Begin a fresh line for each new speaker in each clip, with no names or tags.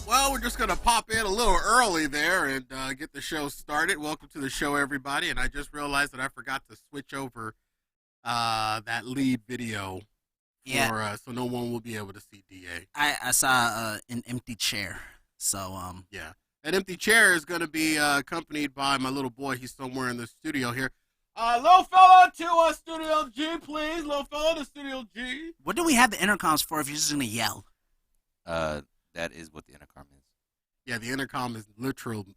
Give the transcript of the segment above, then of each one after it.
Well, we're just going to pop in a little early there and get the show started. Welcome to the show, everybody. And I just realized that I forgot to switch over that lead video so no one will be able to see DA.
I saw an empty chair. So,
Yeah. That empty chair is going to be accompanied by my little boy. He's somewhere in the studio here. Little fella to Studio G, please. Little fella to Studio G.
What do we have the intercoms for if you're just going to yell?
That is what the intercom is.
Yeah, the intercom is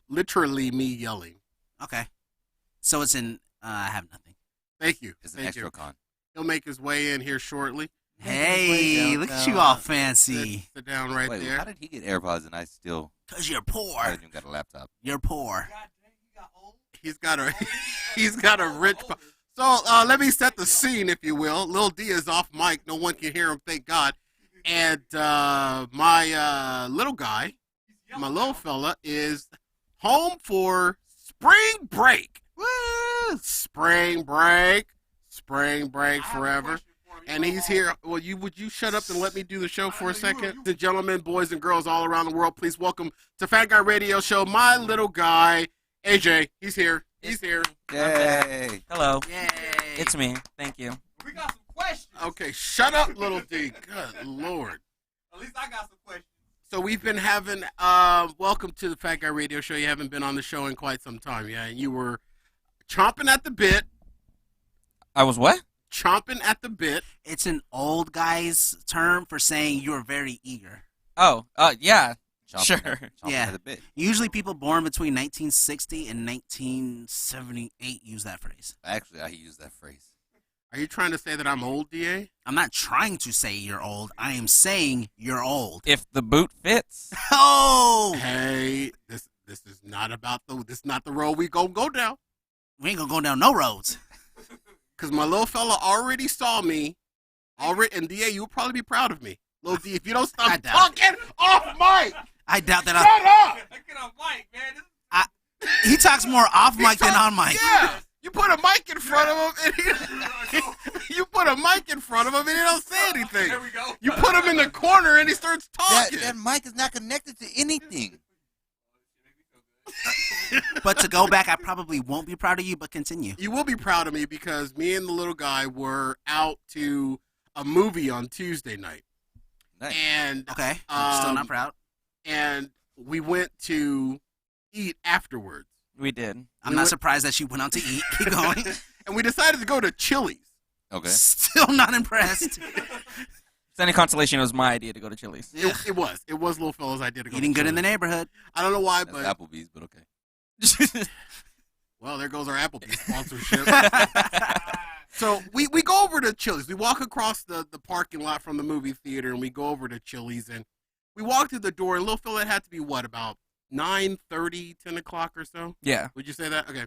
literally me yelling.
Okay. So it's in, I have nothing.
Thank you.
It's an extra con.
He'll make his way in here shortly.
Hey, look at you all fancy.
Sit down right there.
How did he get AirPods and I still...
Because you're poor.
I haven't even got a laptop.
You're poor.
He's got a rich... So let me set the scene, if you will. Lil D is off mic. No one can hear him, thank God. And my little guy, my little fella, is home for spring break. Woo! Spring break forever. And he's here. Well, would you shut up and let me do the show for a second? Ladies and gentlemen, boys and girls all around the world, please welcome to Fat Guy Radio Show, my little guy, AJ. He's here. Yay.
Hello.
Yay.
It's me. Thank you.
We got some questions.
Okay, shut up, little D. Good Lord.
At least I got some questions.
So we've been having, welcome to the Fat Guy Radio Show. You haven't been on the show in quite some time, yeah? And you were chomping at the bit.
I was what?
Chomping at the bit.
It's an old guy's term for saying you're very eager.
Oh, yeah. Sure.
Chomping
Yeah.
at the bit.
Usually people born between 1960 and 1978 use that phrase.
Actually, I use that phrase.
Are you trying to say that I'm old, DA?
I'm not trying to say you're old. I am saying you're old.
If the boot fits.
Oh!
Hey, this is not about this is not the road we go down.
We ain't gonna go down no roads.
Because my little fella already saw me. And DA, you'll probably be proud of me. Little D, if you don't
I
stop
doubt
talking off mic.
I doubt that.
Shut up!
Get on mic, man.
He talks more off mic than on mic.
Yeah. You put a mic in front of him, and you put a mic in front of him, and he don't say anything.
There we go.
You put him in the corner, and he starts talking.
That mic is not connected to anything.
But to go back, I probably won't be proud of you, but continue.
You will be proud of me because me and the little guy were out to a movie on Tuesday night.
Nice.
And
Okay, still not proud.
And we went to eat afterwards.
We did.
I'm not surprised that you went out to eat. Keep going.
And we decided to go to Chili's.
Okay.
Still not impressed.
If it's any consolation, it was my idea to go to Chili's.
It was little fella's idea to go
Eating
to
good in the
Chili's.
neighborhood.
I don't know why,
That's
but
Applebee's, but okay.
well, there goes our Applebee's sponsorship. So we go over to Chili's. We walk across the parking lot from the movie theater, and we go over to Chili's, and we walk through the door, and little fella had to be, what, about 9:30, 10 o'clock or so?
Yeah.
Would you say that? Okay.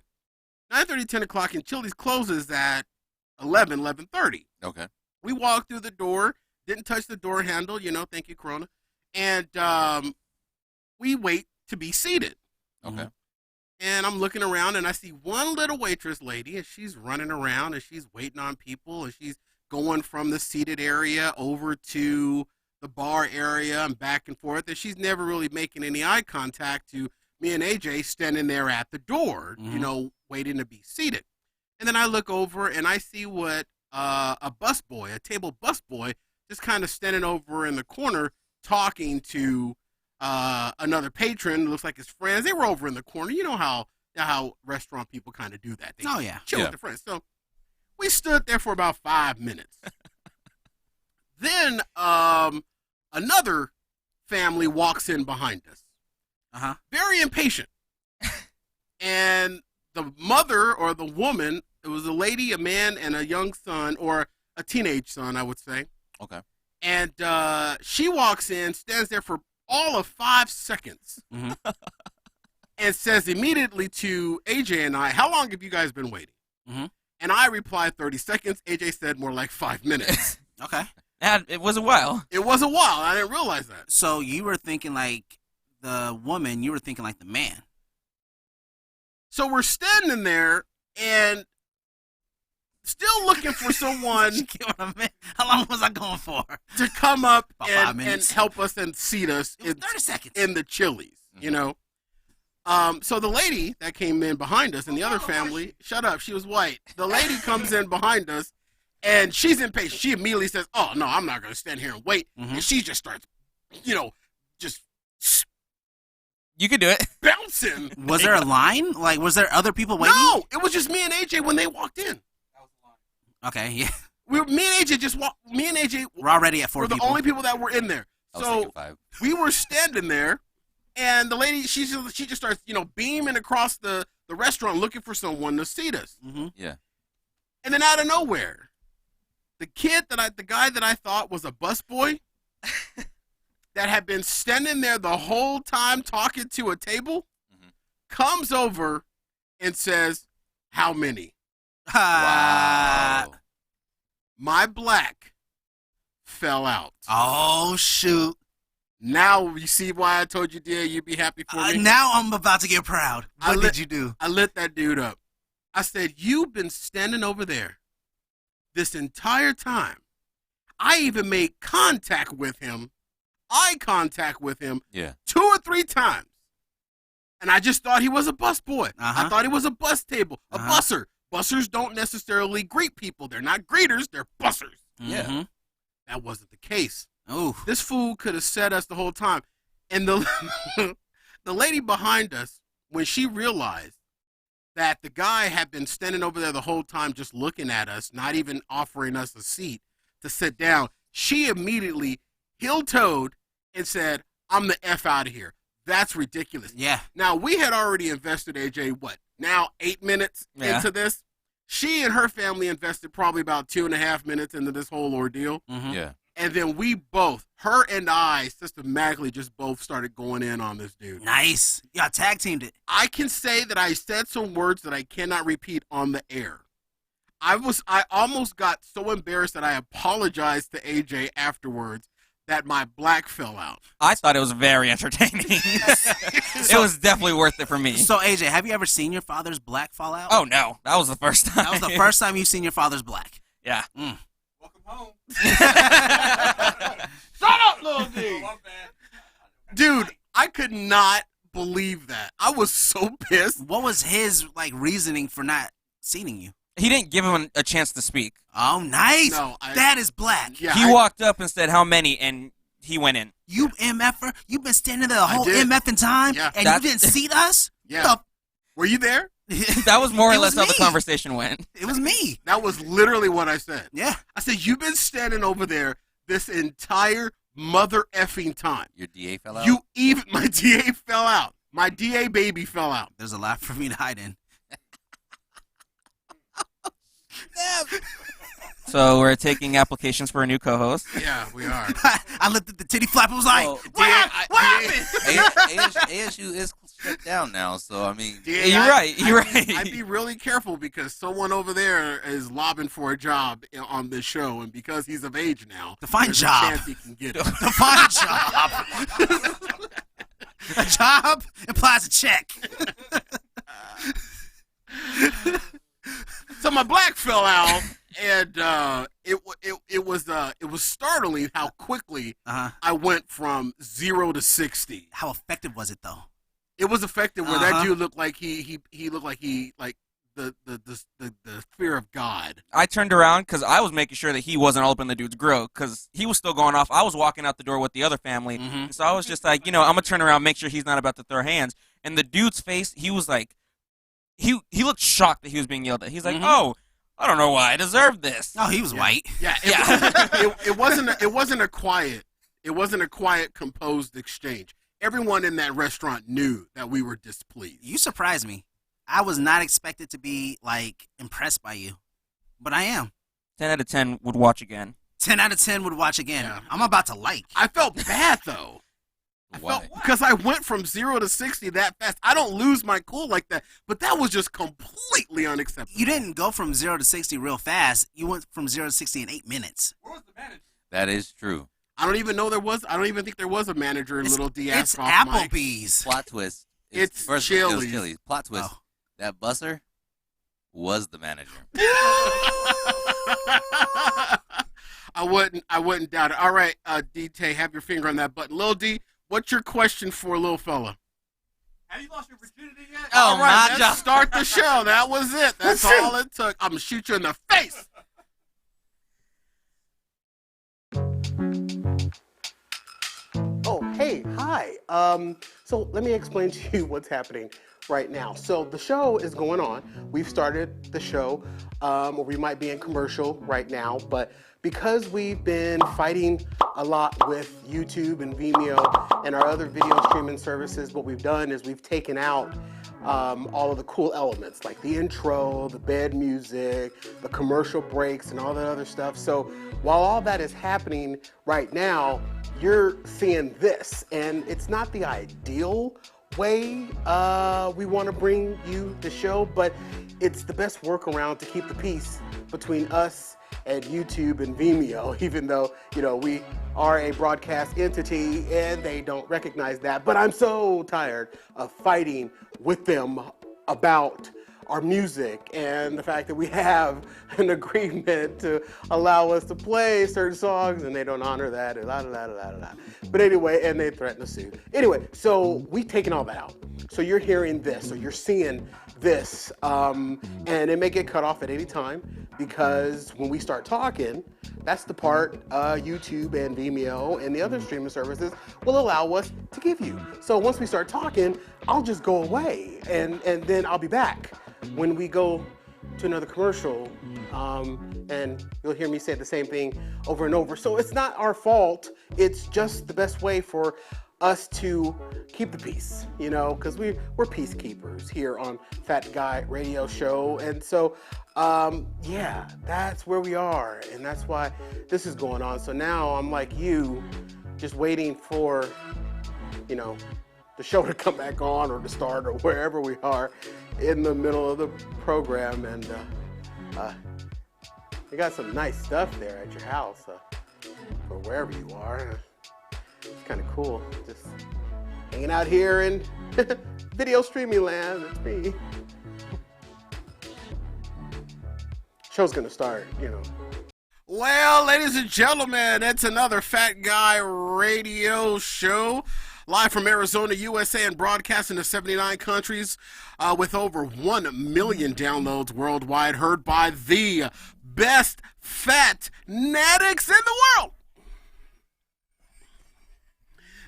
9:30, 10 o'clock, and Chili's closes at 11:30.
Okay.
We walked through the door, didn't touch the door handle, thank you, Corona, and we wait to be seated.
Okay.
And I'm looking around, and I see one little waitress lady, and she's running around, and she's waiting on people, and she's going from the seated area over to the bar area and back and forth, and she's never really making any eye contact to me and AJ standing there at the door, waiting to be seated. And then I look over, and I see what a table busboy, just kind of standing over in the corner talking to another patron. Looks like his friends. They were over in the corner. You know how restaurant people kind of do that. They chill with their friends. So we stood there for about 5 minutes. Then another family walks in behind us. Very impatient. And the mother or the woman, it was a lady, a man, and a young son, or a teenage son, I would say.
Okay.
And she walks in, stands there for all of 5 seconds, and says immediately to AJ and I, "How long have you guys been waiting?" And I replied, 30 seconds. AJ said more like 5 minutes.
Okay.
It was a while.
It was a while. I didn't realize that.
So you were thinking like the woman, you were thinking like the man.
So we're standing there, and still looking for someone
You get what I meant? How long was I going for?
to come up
About 5
and
minutes.
help us and seat us
It was 30 seconds.
in the Chili's, you know? So the lady that came in behind us and the other family, shut up, she was white. The lady comes in behind us and she's impatient. She immediately says, oh, no, I'm not going to stand here and wait.
Mhm.
And she just starts, just
You could do it.
bouncing.
Was there a line? Like, was there other people waiting?
No, it was just me and AJ when they walked in.
Okay, yeah.
Me and AJ just walked. Me and AJ
We're already at 4
were the
people.
only people that were in there.
I was
So
thinking 5.
we were standing there, and the lady she just starts beaming across the restaurant looking for someone to seat us.
Mm-hmm.
Yeah.
And then out of nowhere, the guy that I thought was a busboy, that had been standing there the whole time talking to a table, comes over and says, "How many?"
Wow.
My black fell out.
Oh, shoot.
Now you see why I told you, dear, you'd be happy for me.
Now I'm about to get proud. What did you do?
I lit that dude up. I said, "You've been standing over there this entire time." I even made contact with him, eye contact with him,
Yeah.
2 or 3 times. And I just thought he was a busboy.
Uh-huh.
I thought he was a bus table, a
Uh-huh.
busser. Bussers don't necessarily greet people. They're not greeters, they're bussers.
Yeah.
Mhm.
That wasn't the case.
Ooh.
This fool could have said us the whole time. And the the lady behind us, when she realized that the guy had been standing over there the whole time just looking at us, not even offering us a seat to sit down, she immediately heel-toed and said, "I'm the F out of here." That's ridiculous.
Yeah.
Now, we had already invested, AJ, now 8 minutes
Yeah.
into this? She and her family invested probably about 2.5 minutes into this whole ordeal.
Mm-hmm.
Yeah.
And then we both, her and I, systematically just both started going in on this dude.
Nice. Y'all tag teamed it.
I can say that I said some words that I cannot repeat on the air. I almost got so embarrassed that I apologized to AJ afterwards that my black fell out.
I thought it was very entertaining. It was definitely worth it for me.
So, AJ, have you ever seen your father's black fall out?
Oh no, that was the first time.
That was the first time you've seen your father's black.
Yeah.
Mm.
Welcome home.
Shut up, Lil D!
Oh, my bad.
Dude, I could not believe that. I was so pissed.
What was his reasoning for not seating you?
He didn't give him a chance to speak.
Oh, nice.
No,
that is black.
Yeah,
He walked up and said, "How many?" and he went in.
You MFer, you've been standing there the whole
did.
MFing time,
Yeah.
and
That's-
you didn't seat us?
Yeah. Were you there?
That was more or
It was
less how the
me.
conversation went.
It was me.
That was literally what I said.
Yeah.
I said, "You've been standing over there this entire mother effing time.
Your DA fell out?
My DA fell out. My DA baby fell out."
There's a lot for me to hide in.
So we're taking applications for a new co-host.
Yeah, we are.
I looked at the titty flap and was like,
Well,
what happened?
ASU is shut down now, so I mean,
DA,
You're right. You're right.
I'd be really careful because someone over there is lobbing for a job on this show, and because he's of age now,
Define
there's
job.
a chance he can get it.
Define job. A job implies a check.
So my black fell out, and it was startling how quickly
Uh-huh.
I went from 0 to 60.
How effective was it, though?
It was effective where that
Uh-huh.
dude looked like he looked like the fear of God.
I turned around because I was making sure that he wasn't all up in the dude's grill because he was still going off. I was walking out the door with the other family.
Mhm.
So I was just like, I'm going to turn around, make sure he's not about to throw hands. And the dude's face, he was like, he looked shocked that he was being yelled at. He's like,
Mhm.
"Oh, I don't know why I deserve this."
Oh, he was white.
Yeah, it wasn't a quiet, composed exchange. Everyone in that restaurant knew that we were displeased.
You surprised me. I was not expected to be, impressed by you. But I am.
10 out of 10 would watch again.
10 out of 10 would watch again.
Yeah.
I'm about to like.
I felt bad though.
why?
Because I went from 0 to 60 that fast. I don't lose my cool like that, but that was just completely unacceptable.
You didn't go from 0 to 60 real fast. You went from 0 to 60 in 8 minutes.
Where was the manager?
That is true.
I don't even think there was a manager in Little D.
It's
Ask Off Mike.
Applebee's.
Plot twist.
It's
first, it was
Chili's.
Chili's. Plot twist.
Oh.
That busser was the manager.
I wouldn't doubt it. All right, DT, have your finger on that button. Lil D, what's your question for little fella?
Have you lost your virginity yet?
Oh,
All right,
my
let's
God.
start the show. That was it. That's all it took. I'm gonna shoot you in the face.
Oh, hey, hi. So let me explain to you what's happening right now. So the show is going on. We've started the show, or we might be in commercial right now, but because we've been fighting a lot with YouTube and Vimeo and our other video streaming services, what we've done is we've taken out all of the cool elements, like the intro, the bed music, the commercial breaks, and all that other stuff. So while all that is happening right now, you're seeing this, and it's not the ideal way we want to bring you the show, but it's the best workaround to keep the peace between us and YouTube and Vimeo, even though, you know, we are a broadcast entity and they don't recognize that. But I'm so tired of fighting with them about our music and the fact that we have an agreement to allow us to play certain songs and they don't honor that and la la la la la. But anyway, and they threaten to sue. Anyway, so we've taken all that out. So you're hearing this, or you're seeing this, and it may get cut off at any time because when we start talking, that's the part YouTube and Vimeo and the other streaming services will allow us to give you. So once we start talking, I'll just go away and then I'll be back when we go to another commercial, and you'll hear me say the same thing over and over. So it's not our fault, it's just the best way for us to keep the peace, you know, because we're peacekeepers here on Fat Guy Radio Show. And so, yeah, that's where we are, and that's why this is going on. So now I'm like you, just waiting for, you know, the show to come back on or to start or wherever we are in the middle of the program. And you got some nice stuff there at your house or wherever you are. It's kind of cool, just hanging out here in video streaming land. It's me. Show's gonna start, you know.
Well, ladies and gentlemen, it's another Fat Guy Radio Show, live from Arizona, USA, and broadcasting to 79 countries with over 1 million downloads worldwide, heard by the best fat natics in the world.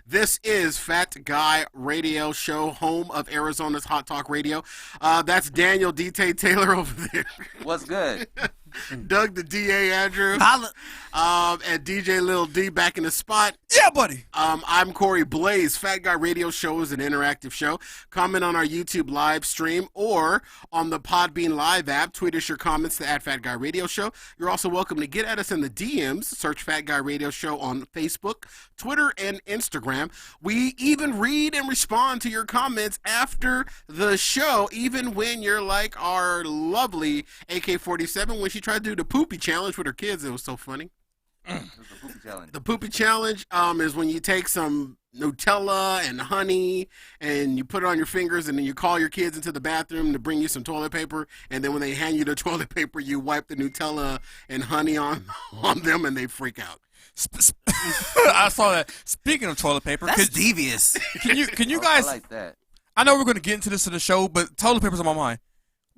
This is Fat Guy Radio Show, home of Arizona's Hot Talk Radio. That's Daniel D.T. Taylor over there.
What's good?
Doug the D.A. Andrew.
Holla.
And DJ Lil D back in the spot.
Yeah, buddy.
I'm Corey Blaze. Fat Guy Radio Show is an interactive show. Comment on our YouTube live stream or on the Podbean Live app. Tweet us your comments to @Fat Guy Radio Show. You're also welcome to get at us in the DMs. Search Fat Guy Radio Show on Facebook, Twitter, and Instagram. We even read and respond to your comments after the show, even when you're like our lovely AK-47 when she tried to do the poopy challenge with her kids. It was so funny. The poopy challenge is when you take some Nutella and honey and you put it on your fingers and then you call your kids into the bathroom to bring you some toilet paper, and then when they hand you the toilet paper, you wipe the Nutella and honey on them and they freak out.
I saw that. Speaking of toilet paper,
That's devious.
can you
I
guys?
like that.
I know we're going to get into this in the show, but toilet paper's on my mind.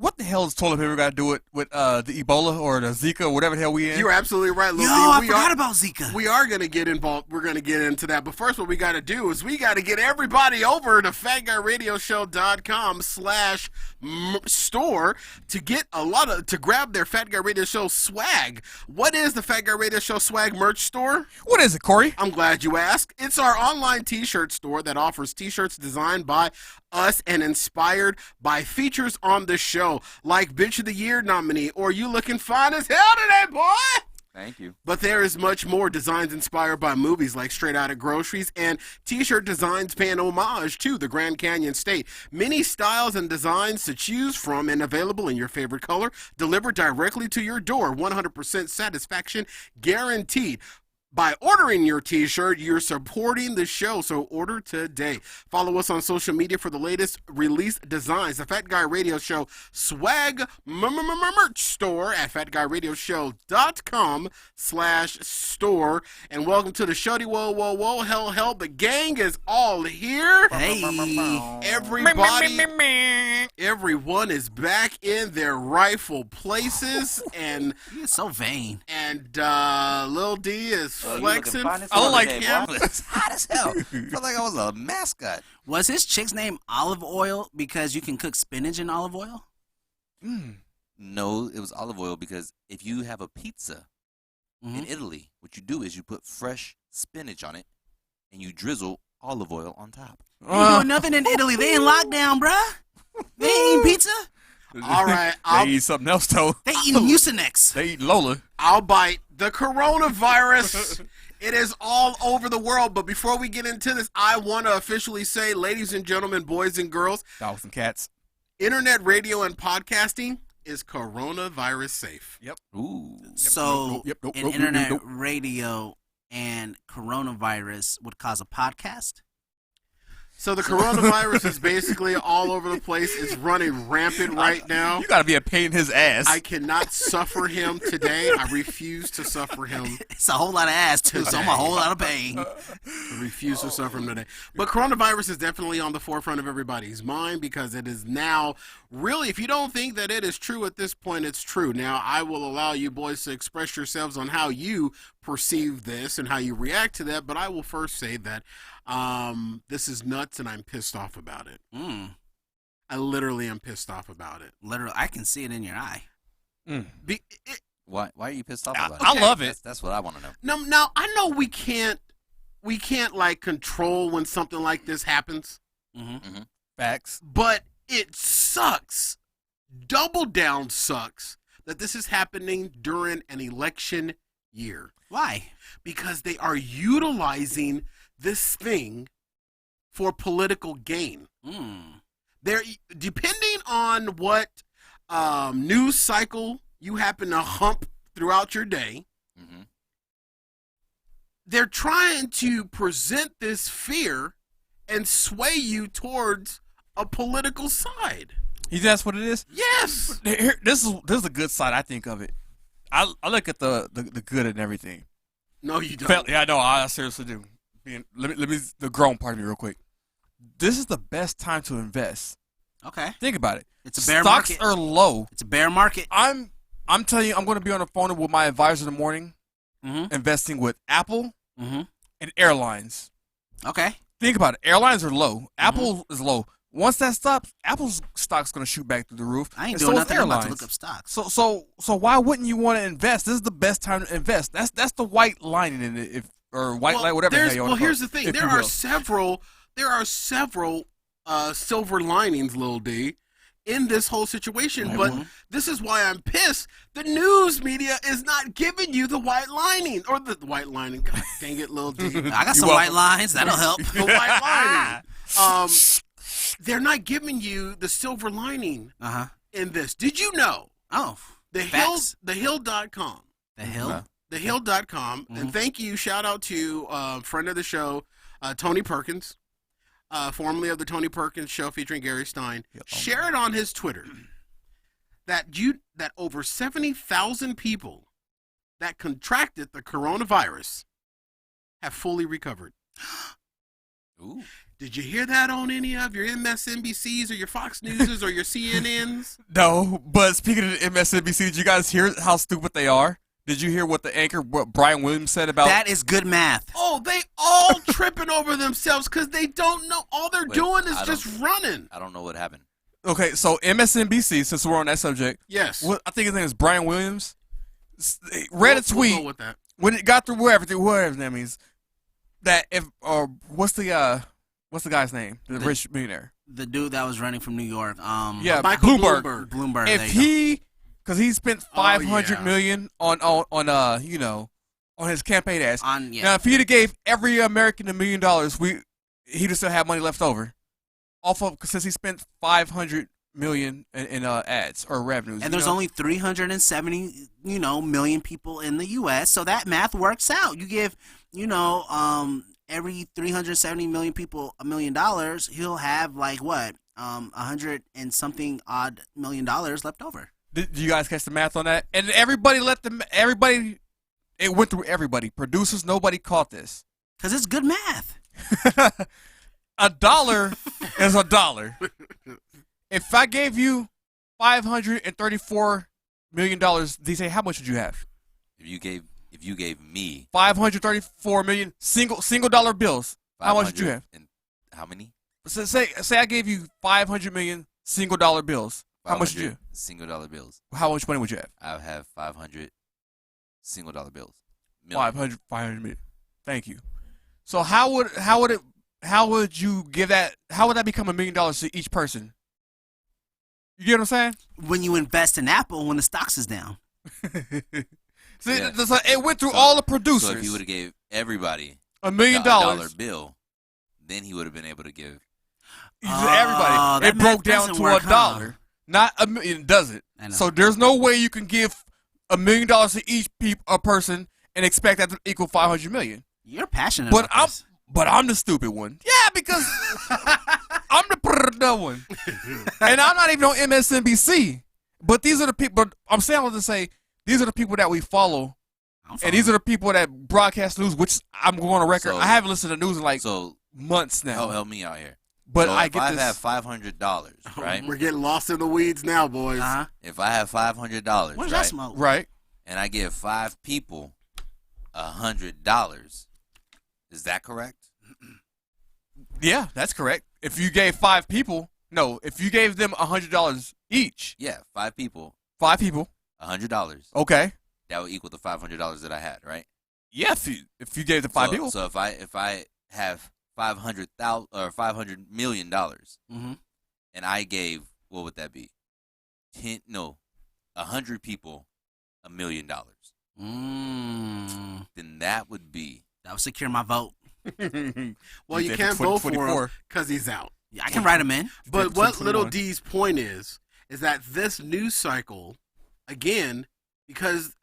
What the hell does toilet paper got to do with the Ebola or the Zika or whatever the hell we in?
You're absolutely right, Lil
Yo,
D.
I
We
forgot
are-
about Zika.
We are going to get involved. We're going to get into that. But first, what we got to do is we got to get everybody over to fatguyradioshow.com/store to get to grab their Fat Guy Radio Show swag. What is the Fat Guy Radio Show swag merch store?
What is it, Corey?
I'm glad you asked. It's our online t-shirt store that offers t-shirts designed by us and inspired by features on the show, like Bitch of the Year nominee or You Looking Fine as Hell Today, Boy.
Thank you.
But there is much more. Designs inspired by movies like Straight Outta Groceries, and t-shirt designs paying homage to the Grand Canyon State. Many styles and designs to choose from and available in your favorite color, delivered directly to your door. 100% satisfaction guaranteed. By ordering your t-shirt, you're supporting the show, so order today. Follow us on social media for the latest release designs. The Fat Guy Radio Show swag merch store at fatguyradioshow.com/store. And welcome to the Shody Whoa Whoa Whoa. Hell, the gang is all here.
Hey.
Everyone is back in their rightful places, and
You're so vain.
Lil D is flexing.
I
look like
him.
It's hot as hell. Felt like I was a mascot.
Was his chick's name Olive Oil because you can cook spinach in olive oil?
No, it was olive oil because if you have a pizza in Italy, what you do is you put fresh spinach on it and you drizzle olive oil on top.
They ain't doing nothing in Italy. They in lockdown, bruh. They ain't eating pizza.
All right,
They eat something else, though.
They eating Mucinex.
They eat Lola.
I'll bite. The coronavirus, it is all over the world. But before we get into this, I want to officially say, ladies and gentlemen, boys and girls,
Dogs and cats.
internet radio and podcasting is coronavirus safe.
Ooh.
So,
Nope.
internet radio and coronavirus would cause a podcast?
So the coronavirus is basically all over the place. It's running rampant right now.
You gotta be a pain in his ass.
I cannot suffer him today. I refuse to suffer him.
It's a whole lot of ass, too, so I'm a whole lot of pain.
I refuse to suffer him today. But coronavirus is definitely on the forefront of everybody's mind because it is now really, if you don't think that it is true at this point, it's true. Now, I will allow you boys to express yourselves on how you perceive this and how you react to that, but I will first say that this is nuts and I'm pissed off about it. I literally am pissed off about it.
Literally, I can see it in your eye.
Why are you pissed off about it?
I love it.
That's what I want to know.
Now I know we can't like control when something like this happens,
Facts.
but it sucks. Double down sucks that this is happening during an election year.
Why?
Because they are utilizing this thing for political gain. They're depending on what news cycle you happen to hump throughout your day. They're trying to present this fear and sway you towards a political side.
You think that's what it is?
Yes.
Here, this is a good side I think of it. I look at the good and everything.
No, you don't.
Yeah, no, I seriously do. Let me the grown part of me real quick. This is the best time to invest.
Okay.
Think about it.
It's a bear
Stocks
market.
are low.
It's a bear market.
I'm telling you, I'm going to be on the phone with my advisor in the morning, investing with Apple and airlines.
Okay.
Think about it. Airlines are low. Apple is low. Once that stops, Apple's stock's going to shoot back through the roof.
I ain't
and
doing
so is
nothing. I'm about to
airlines.
look up stocks.
So why wouldn't you want to invest? This is the best time to invest. That's the white lining in it, white light, whatever. The hell you want to
here's
call
the thing.
it, if
There
you
are
will.
several silver linings, Lil D, in this whole situation. But this is why I'm pissed. The news media is not giving you the white lining or the white lining. God dang it, Lil D.
I got some white lines. That'll help.
The white lining. They're not giving you the silver lining in this. Did you know?
Oh.
Thehill.com.
The Hill?
Thehill.com. And thank you. Shout out to friend of the show, Tony Perkins, formerly of the Tony Perkins Show featuring Gary Stein. Shared on his Twitter that over 70,000 people that contracted the coronavirus have fully recovered.
Ooh.
Did you hear that on any of your MSNBCs or your Fox Newses or your CNNs?
No, but speaking of the MSNBC, did you guys hear how stupid they are? Did you hear what the anchor, what Brian Williams said about?
That is good math.
Oh, they all tripping over themselves because they don't know. All they're doing is just running.
I don't know what happened.
Okay, so MSNBC, since we're on that subject,
Yes.
I think his name is Brian Williams, read a tweet
We'll go with that.
when it got through whatever his name is, that if what's the guy's name? The rich millionaire.
The dude that was running from New York.
Yeah,
Michael
Bloomberg.
Bloomberg.
If
there you go.
because he spent $500 million on his campaign ads. Now, if he'd have gave every American $1 million, he'd still have money left over. Since he spent $500 million in ads or revenues.
And there's only 370, million people in the U.S., so that math works out. You give, every 370 million people $1 million, he'll have like what, 100 and something odd $1 million left over.
Did you guys catch the math on that? And everybody it went through everybody. Producers, nobody caught this.
Because it's good math.
$1 is $1. If I gave you $534 million, they say, how much would you have?
If you gave me
$534 million single dollar bills, how much would you have?
And how many?
So say I gave you 500 million single dollar bills. How much would you?
Single dollar bills.
How much money would you have?
I have 500 single dollar bills.
500 million. Thank you. So how would you give that? How would that become $1 million to each person? You get what I'm saying?
When you invest in Apple, when the stocks is down.
See, it went through all the producers.
So if he would have gave everybody
$1 million
$1 bill, then he would have been able to give
everybody. It broke down to $1. Huh? Not $1 million, does it? So there's no way you can give $1 million to each a person and expect that to equal 500 million.
You're passionate about this.
But I'm the stupid one. Yeah, because I'm the dumb one. And I'm not even on MSNBC. But these are the people, I'm saying all to say, these are the people that we follow. And these are the people that broadcast news, which I'm going on record. I haven't listened to news in like months now.
Help me out here.
But
so
I
if
get
I
this.
have $500, right?
We're getting lost in the weeds now, boys.
If I have $500,
where's that smoke?
Right.
And I give 5 people $100, is that correct?
Yeah, that's correct. If you gave 5 people, if you gave them $100 each.
Yeah, 5 people.
5 people.
$100.
Okay.
That would equal the $500 that I had, right?
Yeah, if you gave the 5 people.
So if I have $500 million, and I gave, what would that be? 100 people $1 million. Then that would
secure my vote.
Well, you can't vote for him because he's out.
Yeah, I can write him in.
But what Little D's point is that this news cycle, again, because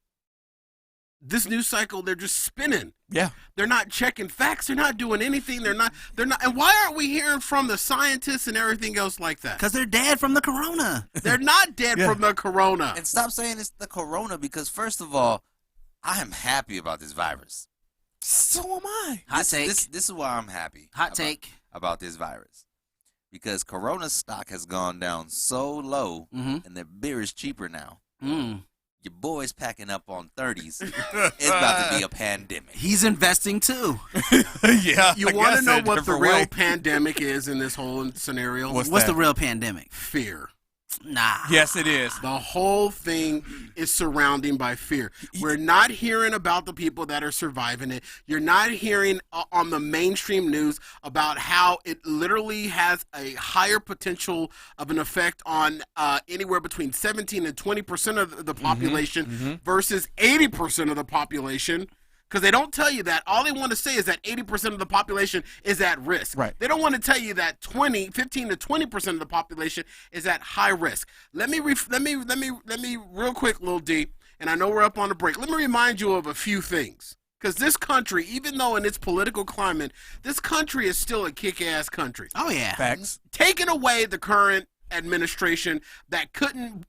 this news cycle, they're just spinning.
Yeah.
They're not checking facts. They're not doing anything. They're not. And why aren't we hearing from the scientists and everything else like that?
Because they're dead from the corona.
They're not dead from the corona.
And stop saying it's the corona, because first of all, I am happy about this virus.
So am I.
Hot take.
This is why I'm happy.
Take
about this virus, because Corona stock has gone down so low, and their beer is cheaper now. Your boy's packing up on 30s. It's about to be a pandemic.
He's investing too.
Yeah.
You want to know what the real pandemic is in this whole scenario?
What's the real pandemic?
Fear.
Nah.
Yes, it is.
The whole thing is surrounding by fear. We're not hearing about the people that are surviving it. You're not hearing on the mainstream news about how it literally has a higher potential of an effect on anywhere between 17 and 20% of the population versus 80% of the population. Because they don't tell you that. All they want to say is that 80% of the population is at risk.
Right.
They don't want to tell you that 15 to 20% of the population is at high risk. Let me real quick, Lil D, and I know we're up on the break. Let me remind you of a few things. Because this country, even though in its political climate, this country is still a kick-ass country.
Oh, yeah.
Facts.
Taking away the current administration that couldn't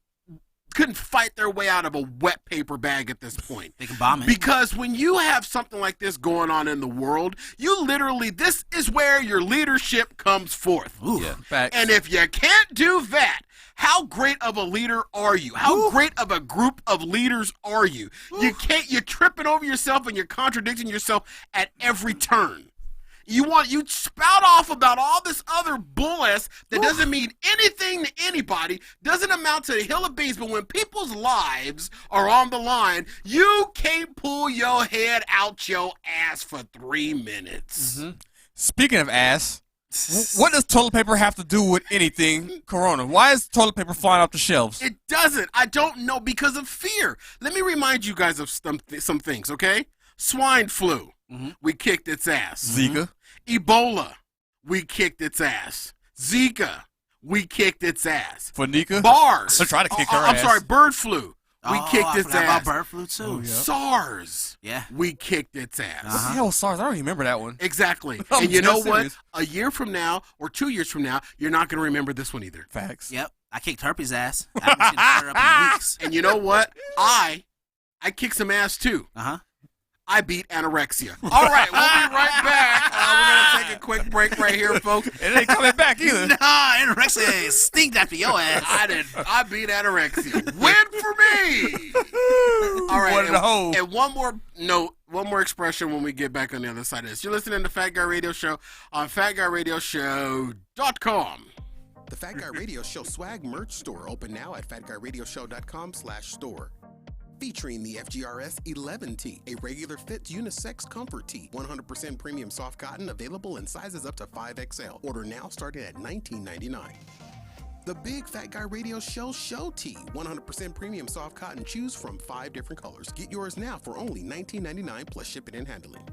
fight their way out of a wet paper bag at this point.
They can bomb it.
Because when you have something like this going on in the world, this is where your leadership comes forth.
Ooh,
yeah.
Facts.
And if you can't do that, how great of a leader are you? How great of a group of leaders are you? You're tripping over yourself and you're contradicting yourself at every turn. You spout off about all this other bull ass that doesn't mean anything to anybody, doesn't amount to a hill of beans, but when people's lives are on the line, you can't pull your head out your ass for 3 minutes.
Speaking of ass, what does toilet paper have to do with anything corona? Why is toilet paper flying off the shelves?
It doesn't. I don't know, because of fear. Let me remind you guys of some things, okay? Swine flu. We kicked its ass.
Zika.
Ebola, we kicked its ass. Zika, we kicked its ass.
Fanica?
Bars.
I'm trying to kick her
I'm
ass.
sorry, bird flu. We kicked
I
its
forgot
ass.
about bird flu too.
Oh, yeah.
SARS.
Yeah.
We kicked its ass.
What the hell was SARS? I don't even remember that one.
Exactly.
I'm
And you know
dead
what?
serious.
A year from now or 2 years from now, you're not going to remember this one either.
Facts.
Yep. I kicked herpes ass. I haven't seen her up in weeks.
And you know what? I kicked some ass too.
Uh-huh.
I beat anorexia. All right, we'll be right back. We're going to take a quick break right here, folks.
It ain't coming back either.
Nah, anorexia stinked after your ass.
I beat anorexia. Win for me. All right.
One in the hole.
And one more note, one more expression when we get back on the other side of this. You're listening to Fat Guy Radio Show on FatGuyRadioShow.com.
The Fat Guy Radio Show swag merch store open now at FatGuyRadioShow.com/store. Featuring the FGRS 11T, a regular fit unisex comfort tee, 100% premium soft cotton, available in sizes up to 5XL. Order now starting at $19.99. The Big Fat Guy Radio Show tee, 100% premium soft cotton, choose from 5 different colors. Get yours now for only $19.99 plus shipping and handling.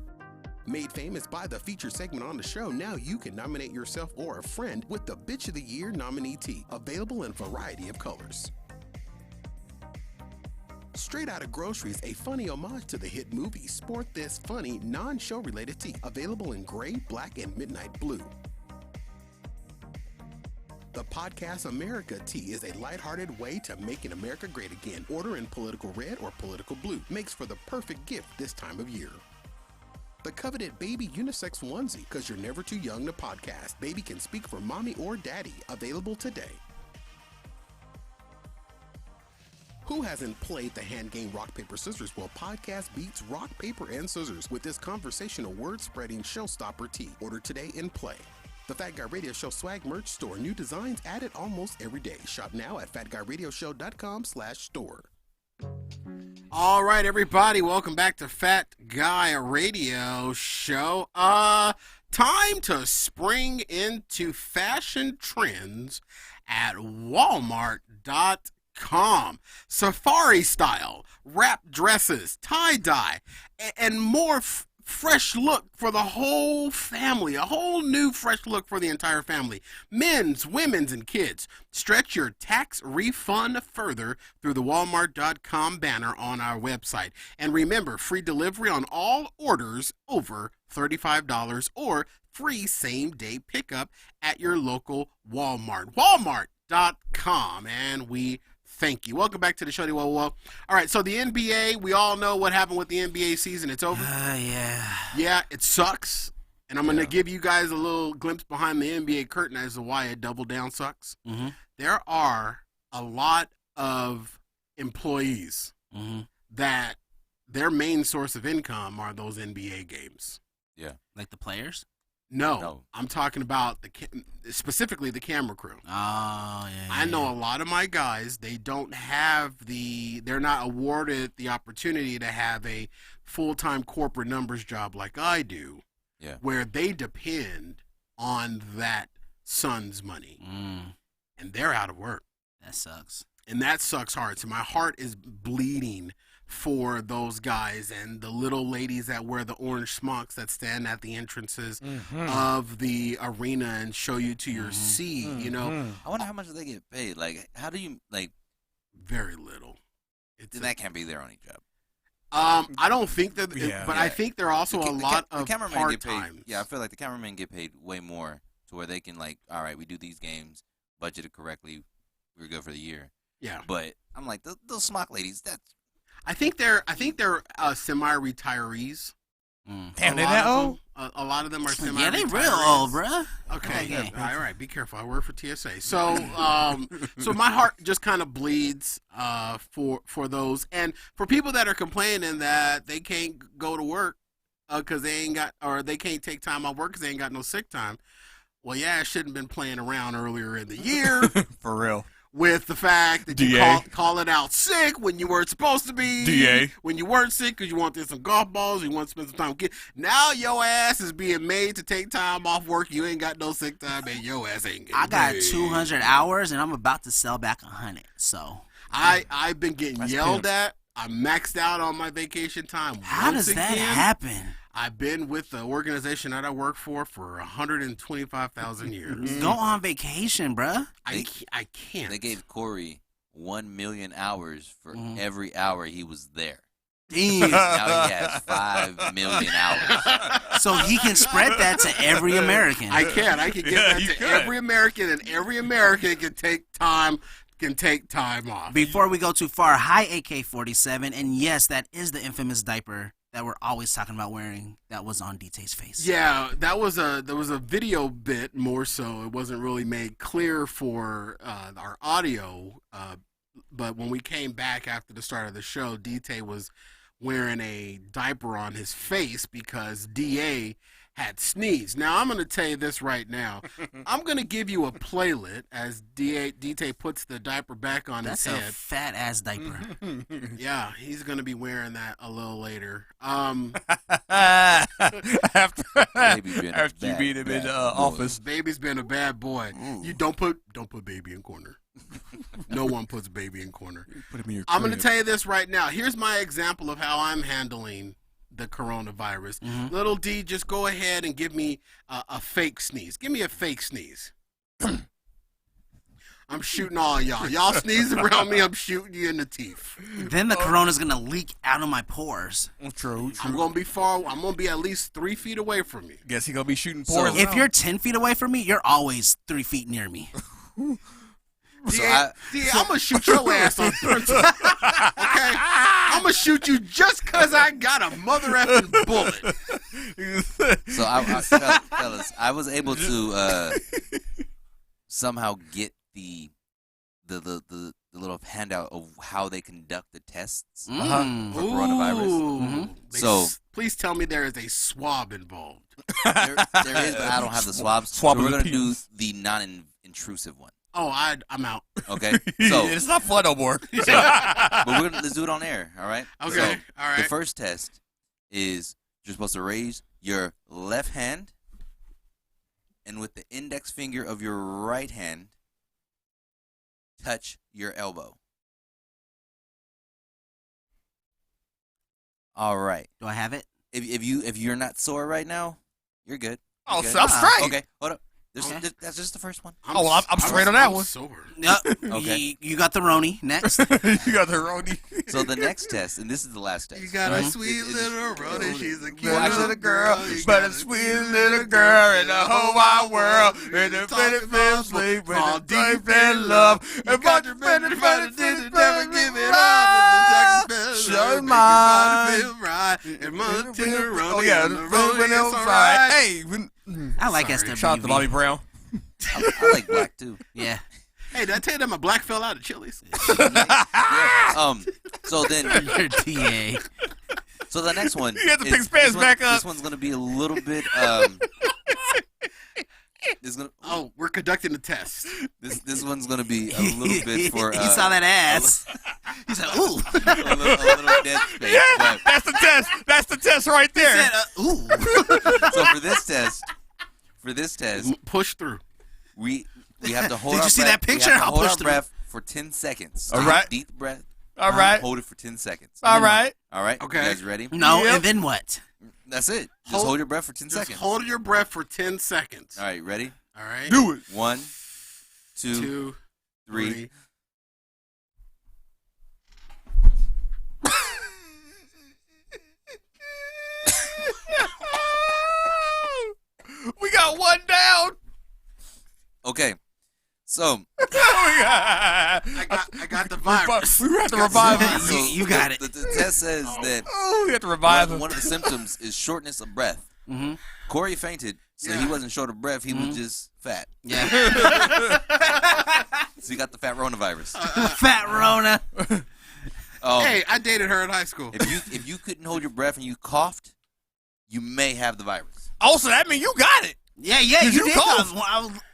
Made famous by the feature segment on the show, now you can nominate yourself or a friend with the Bitch of the Year nominee tee, available in a variety of colors. Straight Outta Groceries, a funny homage to the hit movie. Sport this funny, non-show related tee, available in gray, black, and midnight blue. The Podcast America tee is a lighthearted way to making America great again. Order in political red or political blue. Makes for the perfect gift this time of year. The coveted baby unisex onesie, because you're never too young to podcast. Baby can speak for mommy or daddy. Available today. Who hasn't played the hand game Rock, Paper, Scissors? Well, podcast beats Rock, Paper, and Scissors with this conversational word-spreading showstopper tee. Order today and play. The Fat Guy Radio Show swag merch store. New designs added almost every day. Shop now at FatGuyRadioShow.com/store.
All right, everybody, welcome back to Fat Guy Radio Show. Time to spring into fashion trends at Walmart.com. Safari style, wrap dresses, tie-dye, and more fresh look for the whole family. A whole new fresh look for the entire family. Men's, women's, and kids. Stretch your tax refund further through the Walmart.com banner on our website. And remember, free delivery on all orders over $35 or free same-day pickup at your local Walmart. Walmart.com. And we thank you. Welcome back to the show. All right, so the NBA, we all know what happened with the NBA season. It's over.
Yeah.
Yeah, it sucks. And I'm going to give you guys a little glimpse behind the NBA curtain as to why it double down sucks.
Mm-hmm.
There are a lot of employees that their main source of income are those NBA games.
Yeah.
Like the players?
No. I'm talking about specifically the camera crew.
Oh, yeah.
I know a lot of my guys, they're not awarded the opportunity to have a full-time corporate numbers job like I do, where they depend on that son's money. And they're out of work.
That sucks.
And that sucks hard. So my heart is bleeding for those guys and the little ladies that wear the orange smocks that stand at the entrances of the arena and show you to your seat, you know.
I wonder how much they get paid. Like, how do you, like...
Very little.
That can't be their only job.
I don't think that, but I think there are also a lot of part-time.
Yeah, I feel like the cameramen get paid way more to where they can, like, all right, we do these games, budgeted correctly, we're good for the year.
Yeah.
But I'm like, those smock ladies, that's...
I think they're semi-retirees.
Damn, they that old?
A lot of them are semi-retirees.
Yeah, they real old, bruh.
Okay. All right, be careful. I work for TSA. So, so my heart just kind of bleeds for those, and for people that are complaining that they can't go to work because they can't take time off work because they ain't got no sick time. Well, yeah, I shouldn't have been playing around earlier in the year.
For real.
With the fact that you call it out sick when you weren't supposed to be.
DA.
When you weren't sick because you wanted some golf balls, you want to spend some time with kids. Now your ass is being made to take time off work. You ain't got no sick time, and your ass ain't getting
I got
paid.
200 hours, and I'm about to sell back 100. So
I've been getting yelled at. I'm maxed out on my vacation time.
How does that happen?
I've been with the organization that I work for 125,000 years.
Go on vacation, bruh.
I can't.
They gave Corey 1 million hours for every hour he was there.
Damn.
Now he has 5 million hours.
So he can spread that to every American.
I can give that to every American, and every American can take time off.
Before we go too far, hi AK-47, and yes, that is the infamous diaper that we're always talking about wearing that was on DT's face.
Yeah, there was a video bit more so. It wasn't really made clear for our audio, but when we came back after the start of the show, DT was wearing a diaper on his face because DA had sneezed. Now, I'm going to tell you this right now. I'm going to give you a playlet as DT puts the diaper back on his head.
That's a fat-ass diaper.
Yeah, he's going to be wearing that a little later.
after
Baby
you beat him in the office.
Baby's been a bad boy.
Ooh.
You don't put baby in corner. No one puts baby in corner.
Put him in your
I'm going to
crib.
tell you this right now. Here's my example of how I'm handling the coronavirus. Little D, just go ahead and give me a fake sneeze. Give me a fake sneeze. I'm shooting all y'all. Y'all sneeze around me, I'm shooting you in the teeth.
Then the corona's gonna leak out of my pores.
True.
I'm gonna be at least 3 feet away from you.
Guess he gonna be shooting pores.
If you're 10 feet away from me, you're always 3 feet near me.
I'm gonna shoot your ass on principle. Okay? I'm gonna shoot you just cause I got a mother effing bullet.
So, fellas, I was able to somehow get the little handout of how they conduct the tests for coronavirus. So
please tell me there is a swab involved.
there is, but I don't have the swabs.
Swab
So we're
of the
gonna do
penis.
the non-intrusive one.
Oh, I'm out.
Okay, so
it's not fun no more.
but let's do it on air. All right.
Okay,
So,
all right.
The first test is you're supposed to raise your left hand, and with the index finger of your right hand, touch your elbow. All right.
Do I have it?
If you're not sore right now, you're good.
Oh,
You're
so I'm straight.
Okay, hold up.
Okay.
That's just the first one.
I'm straight on that one.
Sober.
Yep.
Okay.
You got the Roni. Next.
You got the Roni.
So the next test, and this is the last test.
You got a sweet little Rhoda. She's a cute
Well, actually,
little girl. You
but
got
a sweet little girl in the whole wide world. In the pretty film sleep with
All
a deep in love.
You
And
got
but
your
you
friend
better
in front of
find
you, never give it up. It's the second
Show
best.
mine.
Feel right. And Montana Rhoda.
Oh yeah,
on the
the
road,
when it
it's
was
all
right.
right.
Hey,
I like
Sorry.
SWV.
shout out to Bobby Brown.
I like black too.
Yeah.
Hey, did I tell you that my black fell out of Chili's?
So then,
Your TA.
so the next one.
You got to
is-
pick his pants
this one-
back up.
This one's gonna be a little bit.
Oh, we're conducting a test.
This one's gonna be a little bit for.
He saw that ass. He said, "Ooh."
a little dead space.
Yeah,
But,
that's the test. That's the test right
He
there.
said, "Ooh."
so for this test,
Push through.
we have to hold.
Did
our
you see
breath.
that picture?
We have to
I'll
hold
push
our
through.
breath for 10 seconds.
All right.
Deep breath.
All right.
Hold it for 10 seconds.
All right.
All right.
Okay.
You guys ready?
No,
Yep.
and then what?
That's it. Just hold your breath for 10
Just
seconds.
hold your breath for 10 seconds.
All right. Ready?
All right.
Do it.
1, 2,
2,
3.
We got one down.
Okay. So
I got the virus.
We have to revive him.
So
You got it.
The test says that
Oh, we have to revive him.
one of the symptoms is shortness of breath.
Mm-hmm.
Corey fainted, so he
Yeah.
wasn't short of breath. He was just fat.
Yeah.
So he got the fat coronavirus.
Fat Rona.
Hey, I dated her in high school.
If you couldn't hold your breath and you coughed, you may have the virus.
Also, that means you got it.
Yeah, you
you
did.
coughed?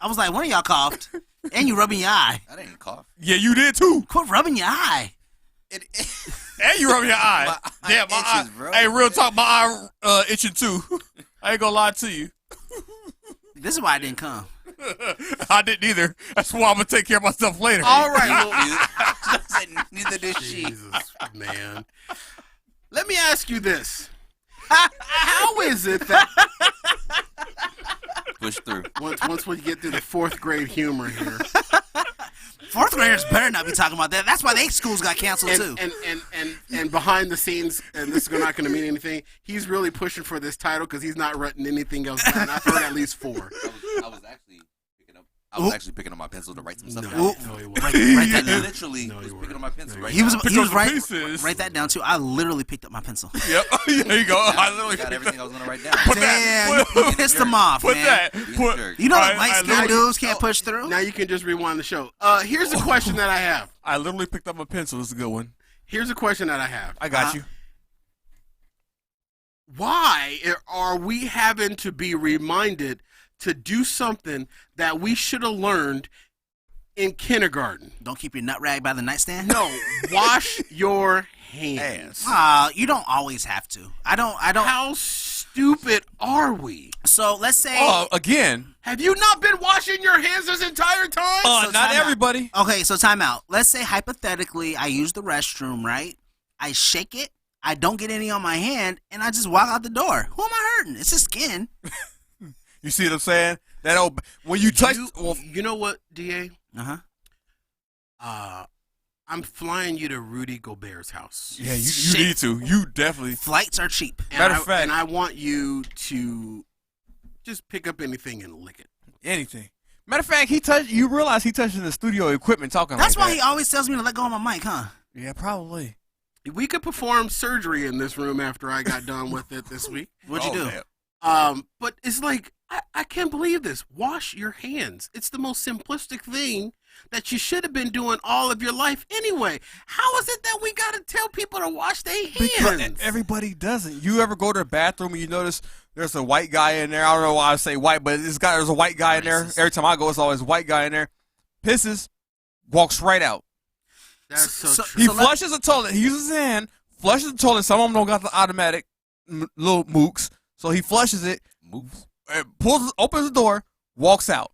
I was like, one of y'all coughed. And you rubbing your eye.
I didn't cough.
Yeah, you did too.
Quit rubbing your eye.
It,
And you rub your eye.
My eye
Damn, my eye.
itches, bro.
Hey, real talk, my eye itching too. I ain't gonna lie to you.
This is why I didn't come.
I didn't either. That's why I'm gonna take care of myself later.
All right,
Neither did she.
Jesus, man. Let me ask you this. How is it that
Push through.
once we get through the 4th grade humor here,
4th graders better not be talking about that. That's why their schools got canceled too.
and behind the scenes, and this is not going to mean anything, he's really pushing for this title because he's not writing anything else down. I've heard at least 4.
I was actually picking up my pencil to write some stuff down.
No, he wasn't.
Write that down.
Literally
No,
was
you
picking up my pencil right
He was
now.
right.
pieces.
Write that down too. I literally picked up my pencil.
Yep. There you go. I literally
got everything I was gonna write down.
Damn, you pissed him off,
Put
man.
that.
Being a
Put.
jerk.
You know
I-
that light
I
skinned
literally-
dudes can't push through.
Now you can just rewind the show. Here's a question that I have.
I literally picked up a pencil. This is a good one.
Here's a question that I have.
I got you.
Why are we having to be reminded to do something that we should have learned in kindergarten?
Don't keep your nut rag by the nightstand.
No, wash your hands.
You don't always have to. I don't.
How stupid are we?
So let's say.
Again.
Have you not been washing your hands this entire time?
So
Not
time out.
everybody.
Okay, so time out. Let's say hypothetically, I use the restroom, right? I shake it. I don't get any on my hand, and I just walk out the door. Who am I hurting? It's just skin.
You see what I'm saying? That old when you touch.
You know what, DA?
Uh-huh.
I'm flying you to Rudy Gobert's house.
Yeah, you
Shit.
need to. You definitely.
Flights are cheap.
Matter of fact.
and I want you to just pick up anything and lick it.
Anything. Matter of fact, he touched. You realize he touching the studio equipment talking
That's
like
why
that.
he always tells me to let go of my mic, huh?
Yeah, probably.
We could perform surgery in this room after I got done with it this week.
What'd you do?
Man.
But it's like, I can't believe this. Wash your hands. It's the most simplistic thing that you should have been doing all of your life anyway. How is it that we got to tell people to wash their
Because
hands?
everybody doesn't. You ever go to the bathroom and you notice there's a white guy in there? I don't know why I say white, but there's a white guy in there. Every time I go, it's always a white guy in there. Pisses, walks right out.
That's so true.
He
So
flushes the toilet. He uses his hand, flushes the toilet. Some of them don't got the automatic little mooks, so he flushes it, opens the door, walks out.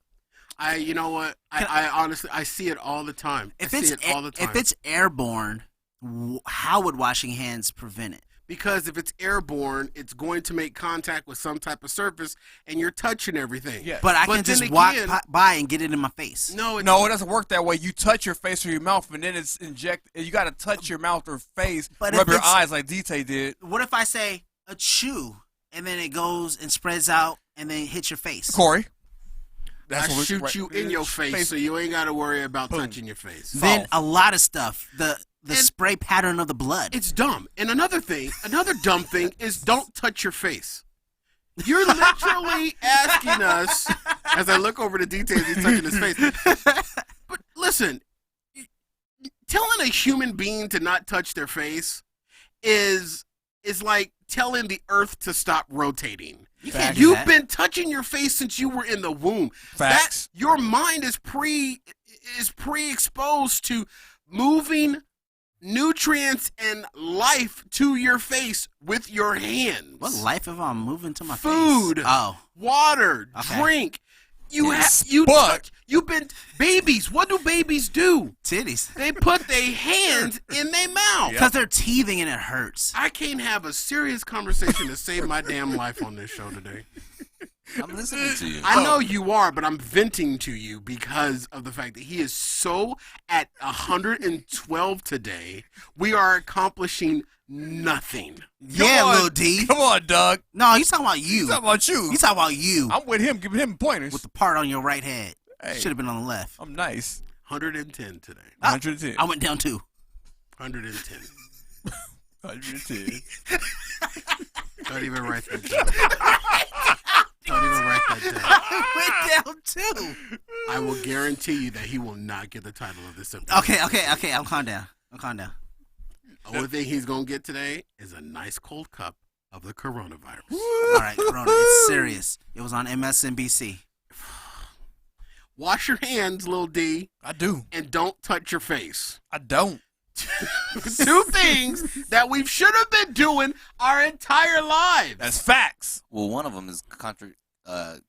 You know what? I honestly, I see it all the time.
If
I
it's
see it all the time.
if it's airborne, how would washing hands prevent it?
Because if it's airborne, it's going to make contact with some type of surface, and you're touching everything.
Yeah.
But I
But
can just
then
walk
again-
by and get it in my face.
No,
No, it doesn't work that way. You touch your face or your mouth, and then it's injected. You got to touch your mouth or face,
But
rub
if
your
it's-
eyes like DT did.
What if I say a chew and then it goes and spreads out and then hits your face?
Corey.
I
what we-
shoot
right-
you in your face, so you ain't got to worry about touching your face.
Then a lot of stuff. The
And-
spray pattern of the blood.
It's dumb. And another dumb thing is don't touch your face. You're literally asking us, as I look over the details, he's touching his face. But listen, telling a human being to not touch their face is like telling the earth to stop rotating.
You can't do
You've
that.
been touching your face since you were in the womb.
Facts.
Your mind is pre-exposed to moving nutrients and life to your face with your hands.
What life if I'm moving to my
Food.
face? Oh.
Water,
Okay.
drink.
Yes,
You've
but-
been babies. What do babies do?
Titties.
They put their hands in their mouth.
Because they're teething and it hurts.
I can't have a serious conversation to save my damn life on this show today.
I'm listening to you.
I know you are, but I'm venting to you because of the fact that he is so at 112 today. We are accomplishing nothing.
Yeah,
Come on.
Lil D.
Come on, Doug.
No, he's talking about you.
He's talking about you.
He's talking about you
I'm with him, giving him pointers.
with the part on your right head.
Hey.
Should have been on the left.
I'm nice.
110 today.
110.
I went down too.
110.
110.
Don't even write that down. Don't even write that down.
I went down too.
I will guarantee you that he will not get the title of this episode.
Okay. I'm calm down.
The only thing he's going to get today is a nice cold cup of the coronavirus.
All right, Corona. It's serious. It was on MSNBC.
Wash your hands, Lil D,
I do.
and don't touch your face.
I don't.
Two things that we should have been doing our entire lives.
That's facts.
Well, one of them is